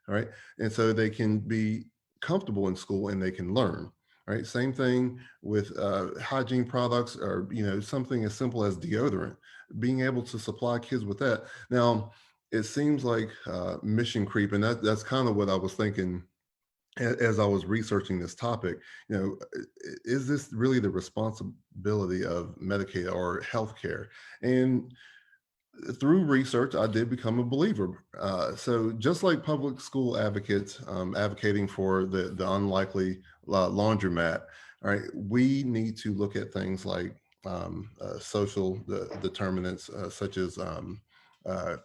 All right, and so they can be comfortable in school and they can learn. Right, same thing with hygiene products, or something as simple as deodorant, being able to supply kids with that. Now, it seems like mission creep, and that's kind of what I was thinking as I was researching this topic. Is this really the responsibility of Medicaid or healthcare? And through research, I did become a believer. So just like public school advocates advocating for the unlikely laundromat, all right, we need to look at things like social determinants, such as uh,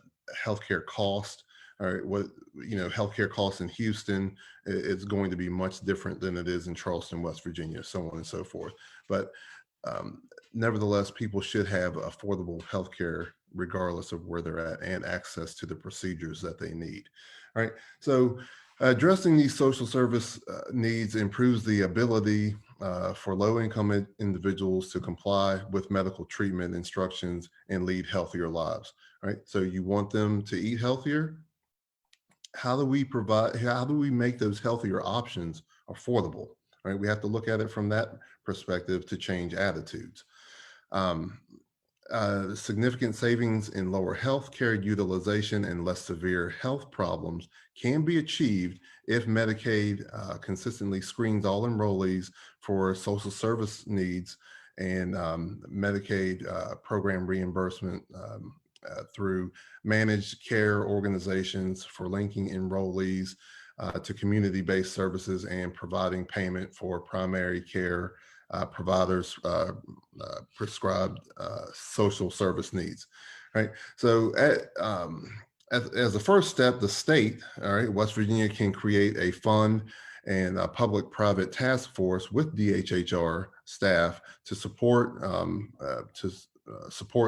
healthcare cost. All right, healthcare costs in Houston, it's going to be much different than it is in Charleston, West Virginia, so on and so forth. But um, nevertheless, people should have affordable healthcare regardless of where they're at, and access to the procedures that they need. All right. So addressing these social service needs improves the ability for low-income individuals to comply with medical treatment instructions and lead healthier lives. Right. So you want them to eat healthier. How do we make those healthier options affordable? Right. We have to look at it from that perspective to change attitudes. Um, Significant savings in lower healthcare utilization and less severe health problems can be achieved if Medicaid consistently screens all enrollees for social service needs and Medicaid program reimbursement through managed care organizations for linking enrollees to community-based services and providing payment for primary care providers prescribed social service needs, right? So as a first step, the state, all right, West Virginia can create a fund and a public-private task force with DHHR staff to support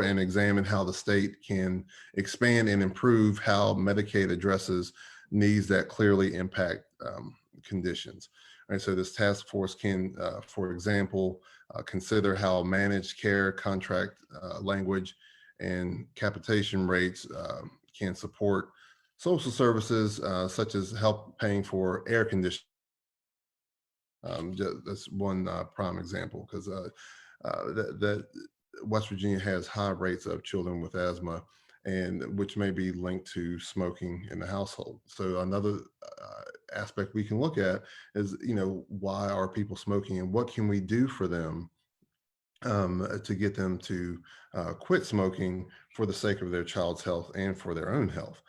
and examine how the state can expand and improve how Medicaid addresses needs that clearly impact conditions. Right, so this task force can, for example, consider how managed care contract language and capitation rates can support social services such as help paying for air conditioning. That's one prime example, because that West Virginia has high rates of children with asthma, and which may be linked to smoking in the household. So another aspect we can look at is, why are people smoking, and what can we do for them to get them to quit smoking for the sake of their child's health and for their own health.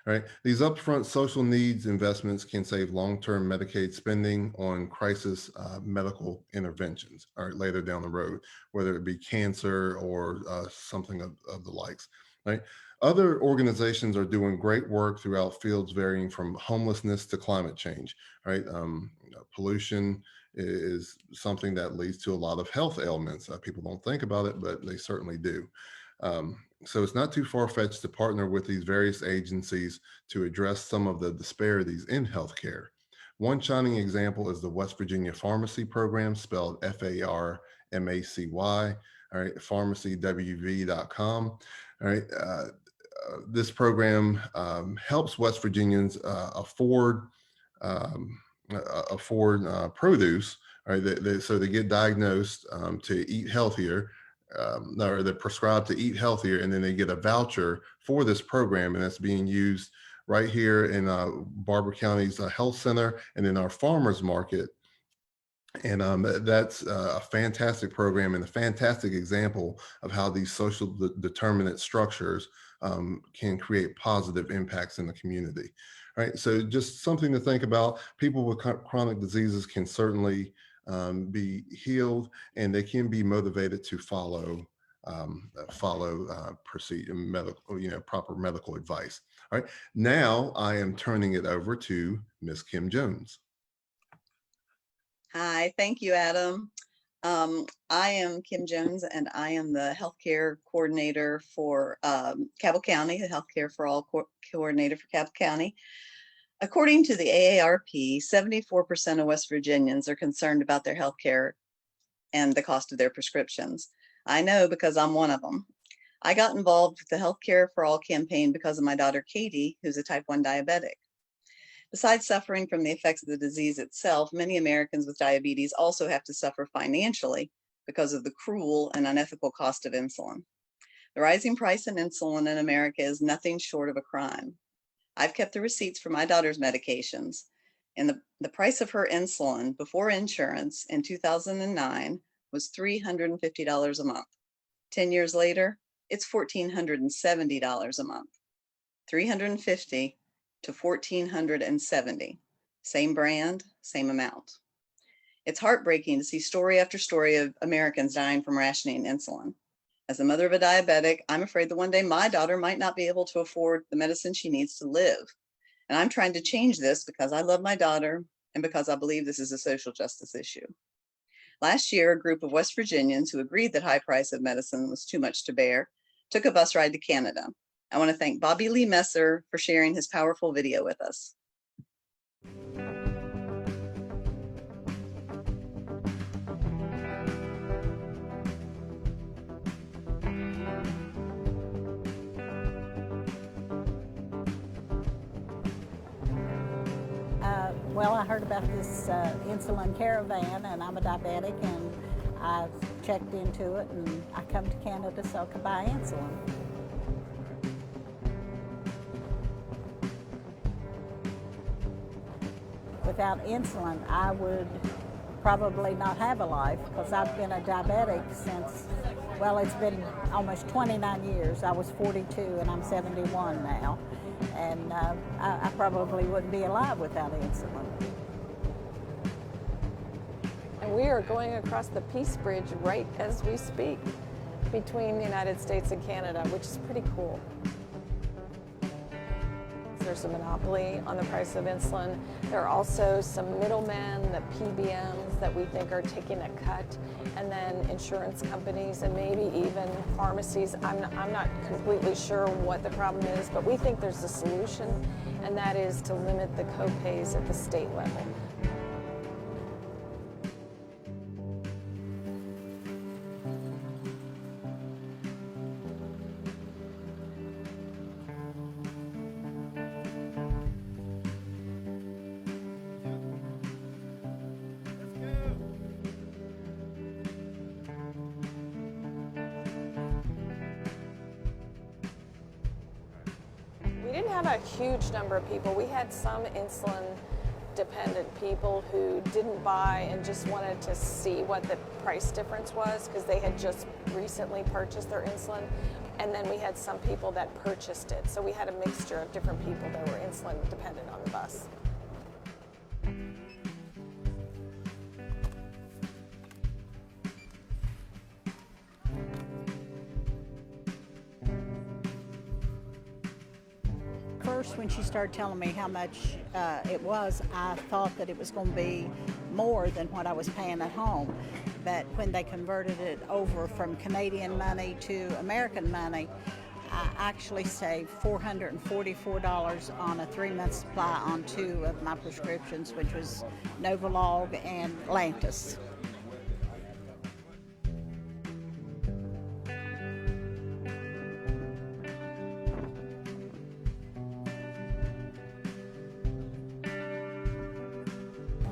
Right? These upfront social needs investments can save long-term Medicaid spending on crisis medical interventions, all right, later down the road, whether it be cancer or something of the likes. Right? Other organizations are doing great work throughout fields varying from homelessness to climate change. Right? Pollution is something that leads to a lot of health ailments. People don't think about it, but they certainly do. So it's not too far-fetched to partner with these various agencies to address some of the disparities in healthcare. One shining example is the West Virginia Pharmacy Program, spelled FARMACY, all right, pharmacywv.com. All right, this program helps West Virginians afford produce. Right, so they get diagnosed to eat healthier, or they're prescribed to eat healthier, and then they get a voucher for this program, and that's being used right here in Barber County's health center and in our farmers market. And that's a fantastic program and a fantastic example of how these social determinant structures can create positive impacts in the community. Right. So just something to think about. People with chronic diseases can certainly be healed, and they can be motivated to follow procedure, medical, proper medical advice. All right. Now I am turning it over to Ms. Kim Jones. Hi, thank you, Adam. I am Kim Jones, and I am the healthcare coordinator for Cabell County, the Healthcare for All coordinator for Cabell County. According to the AARP, 74% of West Virginians are concerned about their healthcare and the cost of their prescriptions. I know, because I'm one of them. I got involved with the Healthcare for All campaign because of my daughter, Katie, who's a type 1 diabetic. Besides suffering from the effects of the disease itself, many Americans with diabetes also have to suffer financially because of the cruel and unethical cost of insulin. The rising price in insulin in America is nothing short of a crime. I've kept the receipts for my daughter's medications, and the price of her insulin before insurance in 2009 was $350 a month. 10 years later, it's $1,470 a month. $350 to $1,470. Same brand, same amount. It's heartbreaking to see story after story of Americans dying from rationing insulin. As the mother of a diabetic, I'm afraid that one day my daughter might not be able to afford the medicine she needs to live. And I'm trying to change this because I love my daughter and because I believe this is a social justice issue. Last year, a group of West Virginians who agreed that high price of medicine was too much to bear took a bus ride to Canada. I want to thank Bobby Lee Messer for sharing his powerful video with us. Well, I heard about this insulin caravan, and I'm a diabetic, and I've checked into it, and I come to Canada so I can buy insulin. Without insulin, I would probably not have a life, because I've been a diabetic since, well, it's been almost 29 years. I was 42 and I'm 71 now. And I probably wouldn't be alive without insulin. And we are going across the Peace Bridge right as we speak between the United States and Canada, which is pretty cool. There's a monopoly on the price of insulin. There are also some middlemen, the PBMs, that we think are taking a cut, and then insurance companies and maybe even pharmacies. I'm not completely sure what the problem is, but we think there's a solution, and that is to limit the co-pays at the state level. We didn't have a huge number of people. We had some insulin dependent people who didn't buy and just wanted to see what the price difference was because they had just recently purchased their insulin. And then we had some people that purchased it. So we had a mixture of different people that were insulin dependent on the bus. First, when she started telling me how much it was, I thought that it was going to be more than what I was paying at home. But when they converted it over from Canadian money to American money, I actually saved $444 on a 3-month supply on 2 of my prescriptions, which was Novolog and Lantus.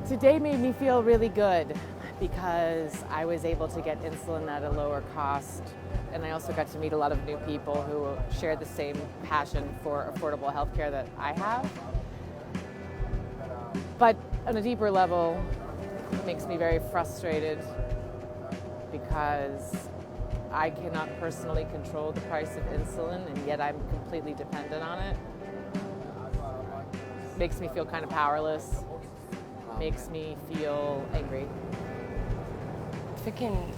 Today made me feel really good because I was able to get insulin at a lower cost, and I also got to meet a lot of new people who share the same passion for affordable healthcare that I have. But on a deeper level, it makes me very frustrated because I cannot personally control the price of insulin, and yet I'm completely dependent on it. Makes me feel kind of powerless. Makes me feel angry. If it can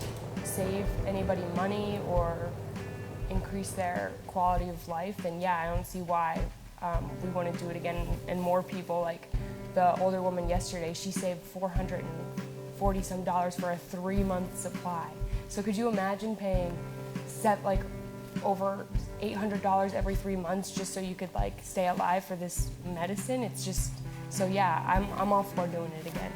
save anybody money or increase their quality of life, then yeah, I don't see why we want to do it again. And more people, like the older woman yesterday, she saved $440 some for a 3-month supply. So could you imagine paying over $800 every 3 months just so you could stay alive for this medicine? It's just, so yeah, I'm all for doing it again.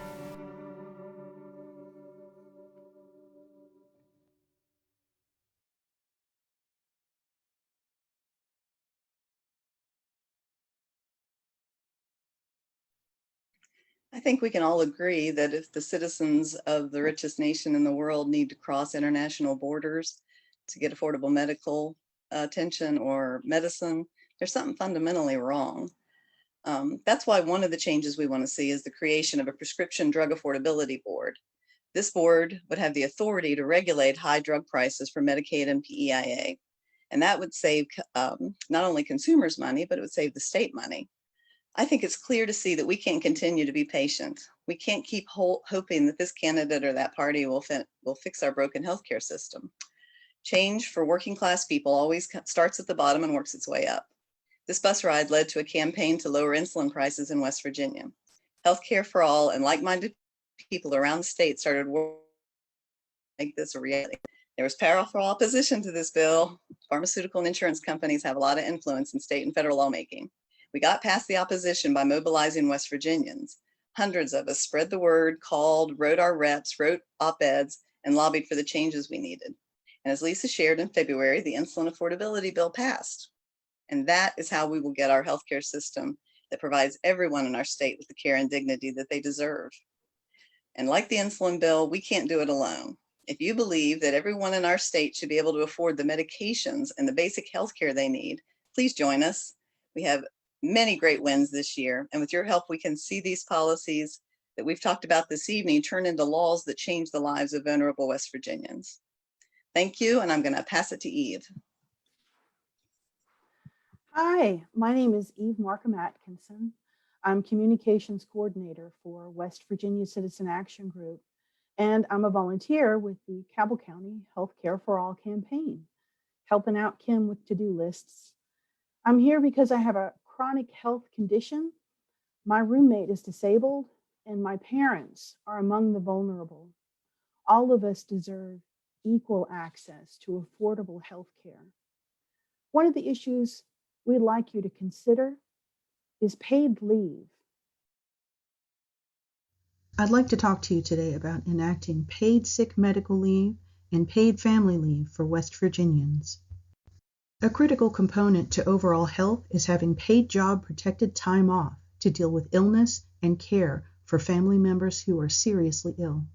I think we can all agree that if the citizens of the richest nation in the world need to cross international borders to get affordable medical attention or medicine, there's something fundamentally wrong. That's why one of the changes we want to see is the creation of a prescription drug affordability board. This board would have the authority to regulate high drug prices for Medicaid and PEIA. And that would save not only consumers money, but it would save the state money. I think it's clear to see that we can't continue to be patient. We can't keep hoping that this candidate or that party will fix our broken healthcare system. Change for working class people always starts at the bottom and works its way up. This bus ride led to a campaign to lower insulin prices in West Virginia. Healthcare for all and like-minded people around the state started working to make this a reality. There was powerful opposition to this bill. Pharmaceutical and insurance companies have a lot of influence in state and federal lawmaking. We got past the opposition by mobilizing West Virginians. Hundreds of us spread the word, called, wrote our reps, wrote op-eds, and lobbied for the changes we needed. And as Lisa shared in February, the insulin affordability bill passed. And that is how we will get our healthcare system that provides everyone in our state with the care and dignity that they deserve. And like the insulin bill, we can't do it alone. If you believe that everyone in our state should be able to afford the medications and the basic healthcare they need, please join us. We have many great wins this year, and with your help, we can see these policies that we've talked about this evening turn into laws that change the lives of vulnerable West Virginians. Thank you, and I'm going to pass it to Eve. Hi, my name is Eve Markham Atkinson. I'm Communications Coordinator for West Virginia Citizen Action Group, and I'm a volunteer with the Cabell County Healthcare for All campaign, helping out Kim with to-do lists. I'm here because I have a chronic health condition, my roommate is disabled, and my parents are among the vulnerable. All of us deserve equal access to affordable health care. One of the issues we'd like you to consider is paid leave. I'd like to talk to you today about enacting paid sick medical leave and paid family leave for West Virginians. A critical component to overall health is having paid job protected time off to deal with illness and care for family members who are seriously ill.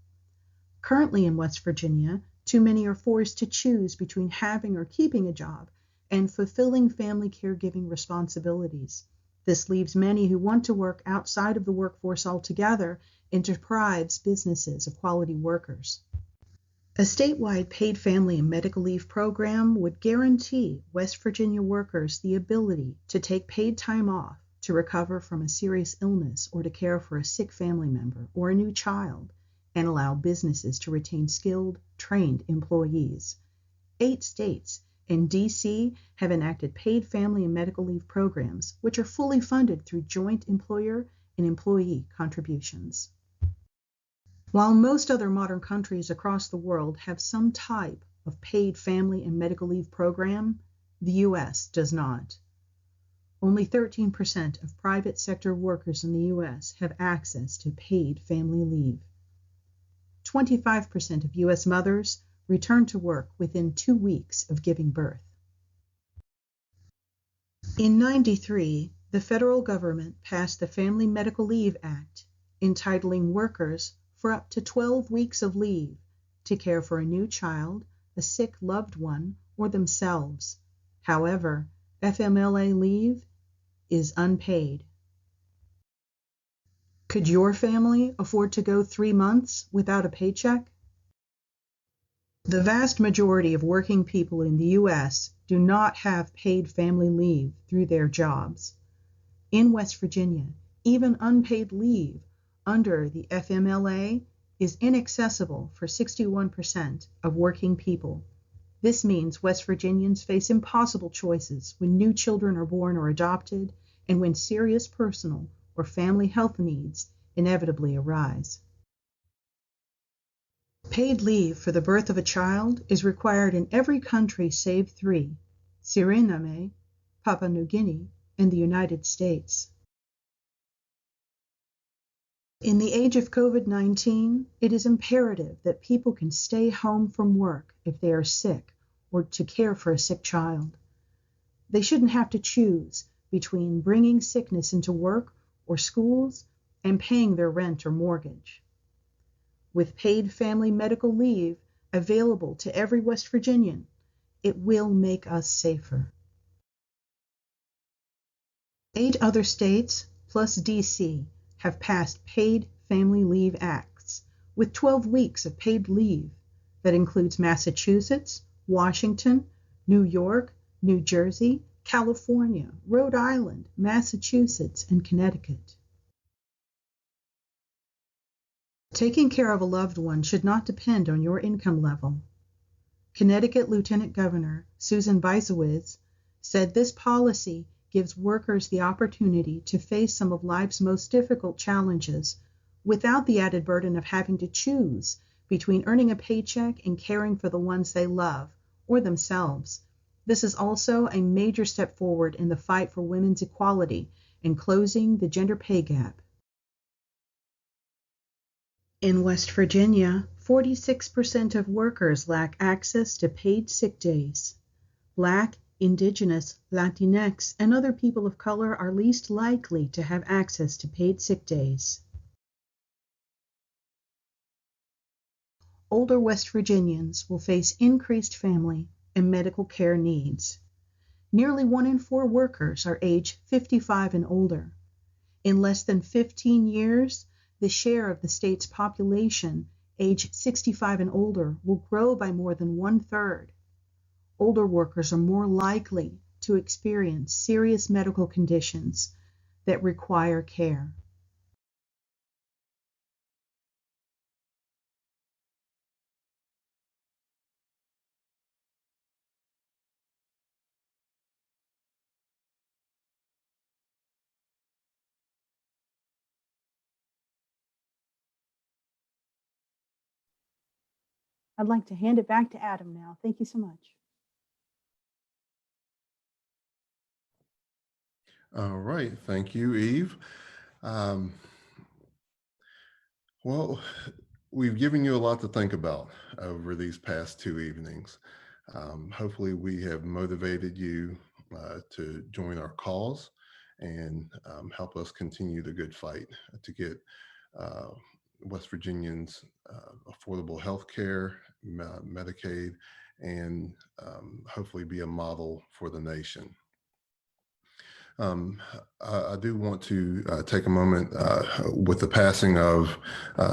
Currently in West Virginia, too many are forced to choose between having or keeping a job and fulfilling family caregiving responsibilities. This leaves many who want to work outside of the workforce altogether and deprives businesses of quality workers. A statewide paid family and medical leave program would guarantee West Virginia workers the ability to take paid time off to recover from a serious illness or to care for a sick family member or a new child, and allow businesses to retain skilled, trained employees. 8 states and D.C. have enacted paid family and medical leave programs, which are fully funded through joint employer and employee contributions. While most other modern countries across the world have some type of paid family and medical leave program, the U.S. does not. Only 13% of private sector workers in the U.S. have access to paid family leave. 25% of U.S. mothers return to work within 2 weeks of giving birth. In '93, the federal government passed the Family Medical Leave Act, entitling workers for up to 12 weeks of leave to care for a new child, a sick loved one, or themselves. However, FMLA leave is unpaid. Could your family afford to go 3 months without a paycheck? The vast majority of working people in the U.S. do not have paid family leave through their jobs. In West Virginia, even unpaid leave under the FMLA is inaccessible for 61% of working people. This means West Virginians face impossible choices when new children are born or adopted, and when serious personal or family health needs inevitably arise. Paid leave for the birth of a child is required in every country save 3, Suriname, Papua New Guinea, and the United States. In the age of COVID-19, it is imperative that people can stay home from work if they are sick or to care for a sick child. They shouldn't have to choose between bringing sickness into work or schools and paying their rent or mortgage. With paid family medical leave available to every West Virginian, it will make us safer. 8 other states, plus D.C., have passed paid family leave acts with 12 weeks of paid leave that includes Massachusetts, Washington, New York, New Jersey, California, Rhode Island, Massachusetts, and Connecticut. Taking care of a loved one should not depend on your income level. Connecticut Lieutenant Governor Susan Bysiewicz said this policy gives workers the opportunity to face some of life's most difficult challenges without the added burden of having to choose between earning a paycheck and caring for the ones they love or themselves. This is also a major step forward in the fight for women's equality and closing the gender pay gap. In West Virginia, 46% of workers lack access to paid sick days. Black, Indigenous, Latinx, and other people of color are least likely to have access to paid sick days. Older West Virginians will face increased family and medical care needs. Nearly 1 in 4 workers are age 55 and older. In less than 15 years, the share of the state's population age 65 and older will grow by more than 1/3. Older workers are more likely to experience serious medical conditions that require care. I'd like to hand it back to Adam now. Thank you so much. All right. Thank you, Eve. Um, well, we've given you a lot to think about over these past 2 evenings. Hopefully, we have motivated you to join our cause and help us continue the good fight to get uh, West Virginians affordable health care, Medicaid, and hopefully be a model for the nation. I do want to take a moment with the passing of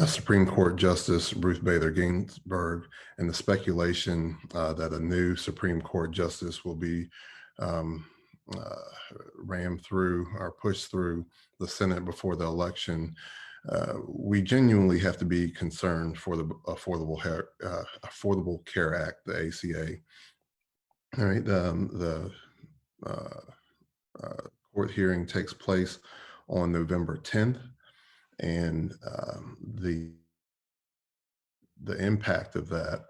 Supreme Court Justice Ruth Bader Ginsburg and the speculation that a new Supreme Court Justice will be um, rammed through or pushed through the Senate before the election. We genuinely have to be concerned for the Affordable Care Act, the ACA. All right, the court hearing takes place on November 10th, and the impact of that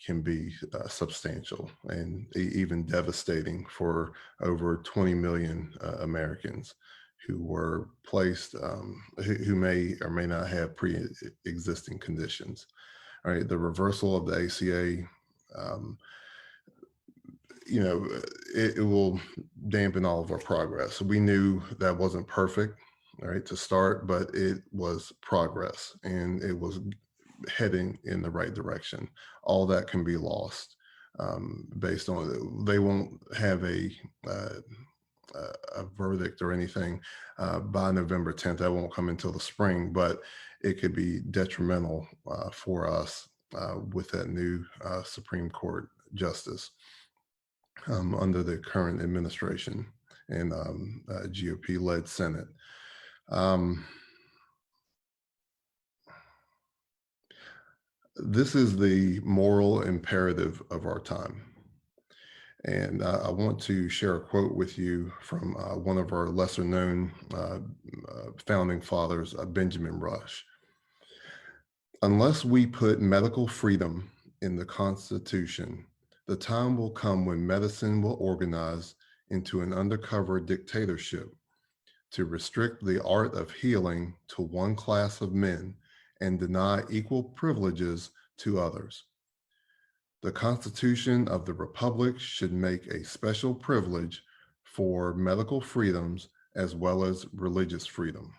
can be substantial and even devastating for over 20 million Americans who were placed, who may or may not have pre-existing conditions. All right, the reversal of the ACA, it will dampen all of our progress. We knew that wasn't perfect, all right, to start, but it was progress and it was heading in the right direction. All that can be lost based on they won't have a verdict or anything by November 10th. That won't come until the spring, but it could be detrimental for us with that new Supreme Court justice under the current administration and GOP-led Senate. This is the moral imperative of our time. And I want to share a quote with you from one of our lesser known founding fathers, Benjamin Rush. Unless we put medical freedom in the Constitution, the time will come when medicine will organize into an undercover dictatorship to restrict the art of healing to one class of men and deny equal privileges to others. The Constitution of the Republic should make a special privilege for medical freedoms as well as religious freedom.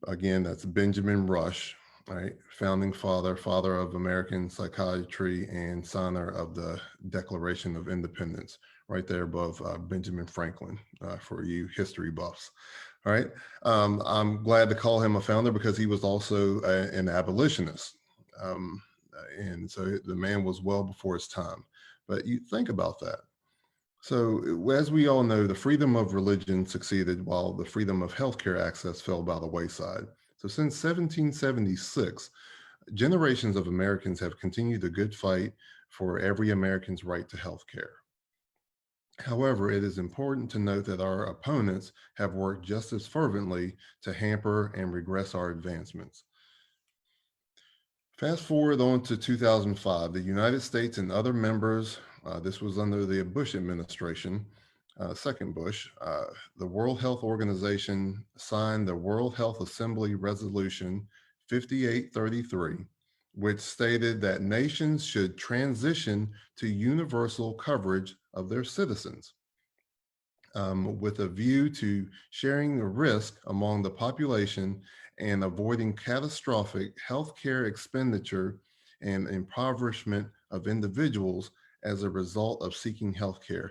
Again, that's Benjamin Rush, right? Founding father of American psychiatry and signer of the Declaration of Independence, right there above Benjamin Franklin for you history buffs. All right. I'm glad to call him a founder because he was also an abolitionist. And so the man was well before his time. But you think about that. So as we all know, the freedom of religion succeeded while the freedom of healthcare access fell by the wayside. So since 1776, generations of Americans have continued the good fight for every American's right to healthcare. However, it is important to note that our opponents have worked just as fervently to hamper and regress our advancements. Fast forward on to 2005, the United States and other members, this was under the Bush administration, second Bush, the World Health Organization signed the World Health Assembly Resolution 5833, which stated that nations should transition to universal coverage of their citizens with a view to sharing the risk among the population and avoiding catastrophic healthcare expenditure and impoverishment of individuals as a result of seeking healthcare.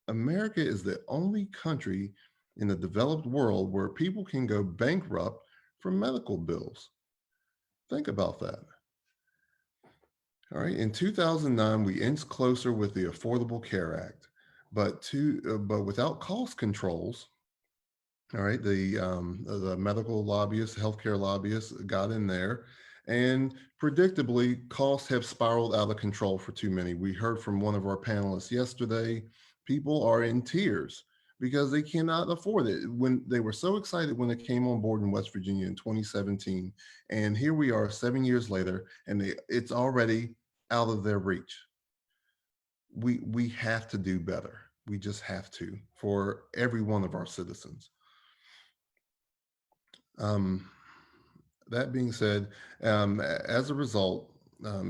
America is the only country in the developed world where people can go bankrupt from medical bills. Think about that. All right. In 2009, we inched closer with the Affordable Care Act, but without cost controls. All right, the medical lobbyists, healthcare lobbyists got in there, and predictably, costs have spiraled out of control for too many. We heard from one of our panelists yesterday. People are in tears because they cannot afford it. When they were so excited when it came on board in West Virginia in 2017, and here we are 7 years later, and it's already out of their reach. We have to do better. We just have to for every one of our citizens. Um, that being said, as a result,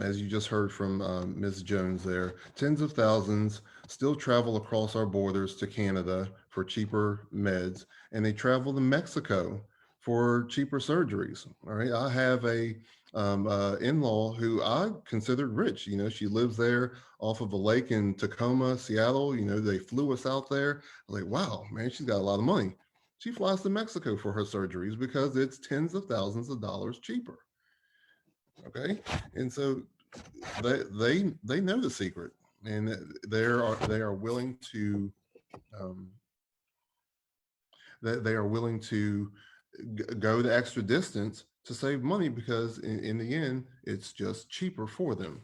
as you just heard from Ms. Jones there, tens of thousands still travel across our borders to Canada for cheaper meds, and they travel to Mexico for cheaper surgeries. All right, I have a in-law who I considered rich. You know, she lives there off of a lake in Tacoma, Seattle. You know, they flew us out there. I was like, wow, man, she's got a lot of money. She flies to Mexico for her surgeries because it's tens of thousands of dollars cheaper. Okay, and so they know the secret, and they are willing to um, they are willing to go the extra distance to save money because in the end it's just cheaper for them.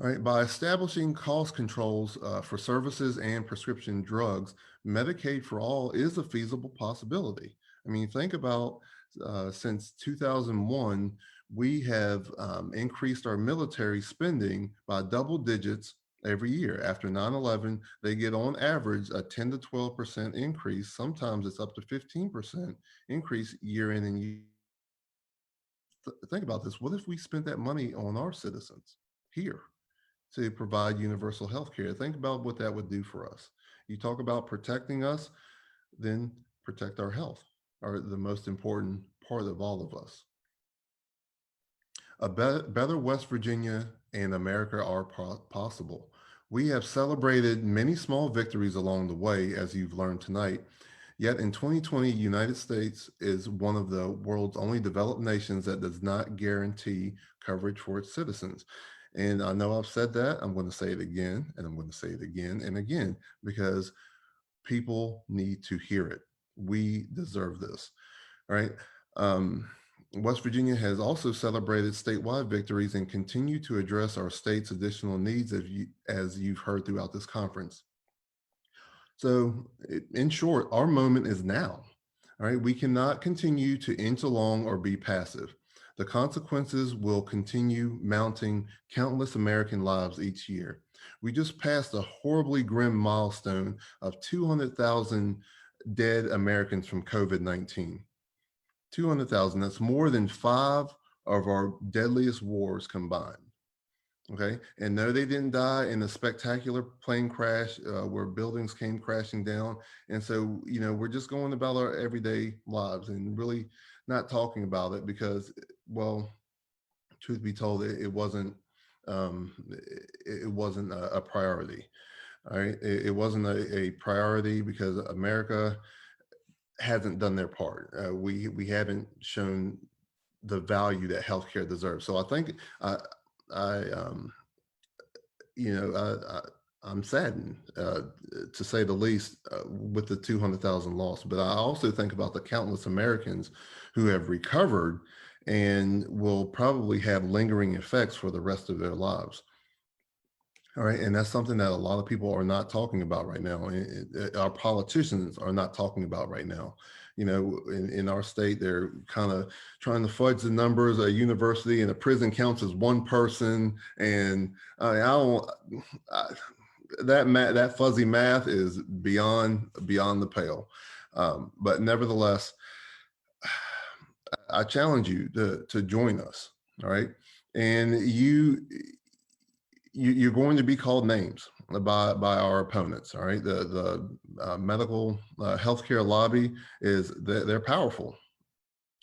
All right, by establishing cost controls for services and prescription drugs, Medicaid for all is a feasible possibility. I mean, think about since 2001, we have increased our military spending by double digits every year. After 9/11, they get on average a 10 to 12% increase. Sometimes it's up to 15% increase year in and year. Think about this. What if we spent that money on our citizens here to provide universal health care? Think about what that would do for us. You talk about protecting us, then protect our health, are the most important part of all of us. A better West Virginia and America are possible. We have celebrated many small victories along the way, as you've learned tonight. Yet in 2020, United States is one of the world's only developed nations that does not guarantee coverage for its citizens. And I know I've said that. I'm going to say it again, and I'm going to say it again and again, because people need to hear it. We deserve this. All right. West Virginia has also celebrated statewide victories and continue to address our state's additional needs, as you've heard throughout this conference. So in short, our moment is now. All right, we cannot continue to inch along or be passive. The consequences will continue mounting countless American lives each year. We just passed a horribly grim milestone of 200,000 dead Americans from COVID-19. 200,000, that's more than 5 of our deadliest wars combined. Okay, and no, they didn't die in a spectacular plane crash where buildings came crashing down. And so, you know, we're just going about our everyday lives and really not talking about it because, well, truth be told, it wasn't a priority. All right, it wasn't a priority because America hasn't done their part. We haven't shown the value that healthcare deserves. So I think I'm saddened, to say the least, with the 200,000 lost. But I also think about the countless Americans who have recovered and will probably have lingering effects for the rest of their lives. All right, and that's something that a lot of people are not talking about right now. Our politicians are not talking about right now. You know, in our state, they're kind of trying to fudge the numbers. A university and a prison counts as one person, and that fuzzy math is beyond the pale. But nevertheless, I challenge you to join us. All right, and you're going to be called names by our opponents. All right, the medical healthcare lobby they're powerful.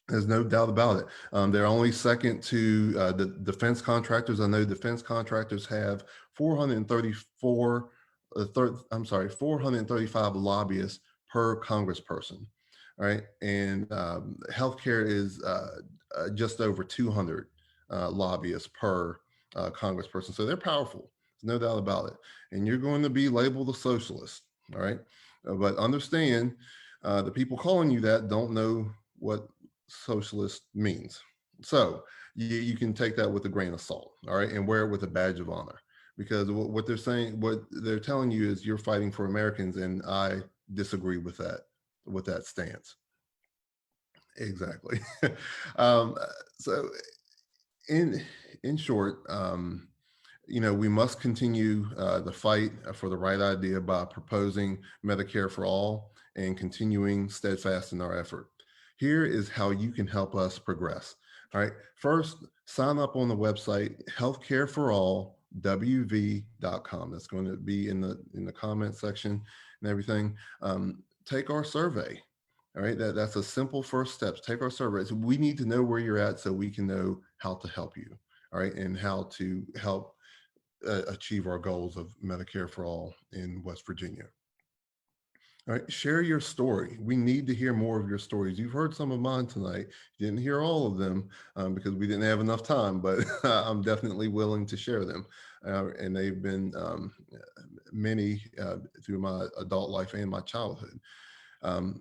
There's no doubt about it. They're only second to the defense contractors. I know defense contractors have 435 lobbyists per congressperson. All right. And healthcare is just over 200 lobbyists per congressperson. So they're powerful. There's no doubt about it. And you're going to be labeled a socialist. All right. But understand the people calling you that don't know what socialist means. So you can take that with a grain of salt. All right. And wear it with a badge of honor. Because what they're saying, what they're telling you is you're fighting for Americans. And I disagree with that stance. Exactly. um, so in short, we must continue the fight for the right idea by proposing Medicare for all and continuing steadfast in our effort. Here is how you can help us progress. All right. First, sign up on the website healthcareforallwv.com. That's going to be in the comment section and everything. Take our survey. All right, that's a simple first step. Take our surveys. We need to know where you're at so we can know how to help you. All right, and how to help achieve our goals of Medicare for all in West Virginia. All right, share your story. We need to hear more of your stories. You've heard some of mine tonight. You didn't hear all of them because we didn't have enough time, but I'm definitely willing to share them. And they've been many through my adult life and my childhood.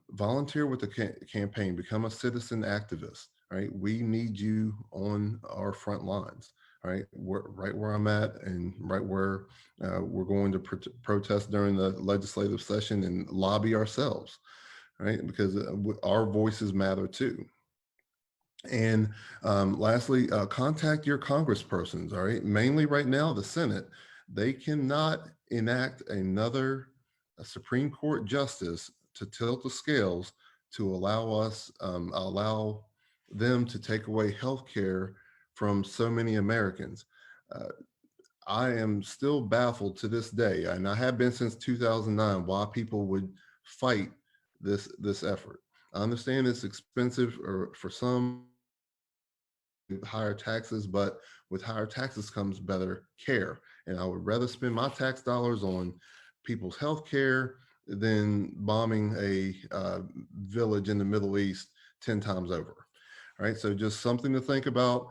Volunteer with the campaign, become a citizen activist, right? We need you on our front lines, right? Right where I'm at and right where we're going to protest during the legislative session and lobby ourselves, right? Because our voices matter too. And lastly, contact your congresspersons, all right? Mainly right now, the Senate, they cannot enact another Supreme Court justice to tilt the scales to allow them to take away health care from so many Americans. I am still baffled to this day, and I have been since 2009, why people would fight this effort. I understand it's expensive or for some, higher taxes, but with higher taxes comes better care. And I would rather spend my tax dollars on people's health care than bombing a village in the Middle East 10 times over. All right, so just something to think about.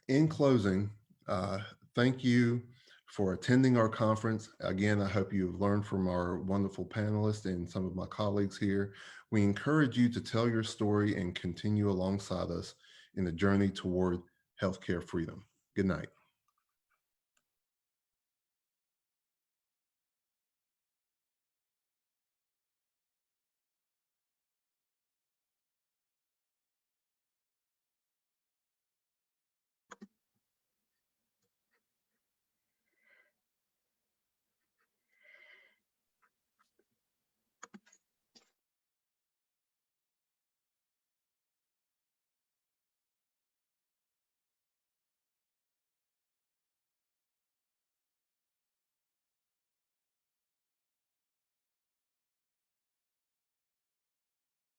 In closing, thank you for attending our conference. Again, I hope you've learned from our wonderful panelists and some of my colleagues here. We encourage you to tell your story and continue alongside us in the journey toward healthcare freedom. Good night.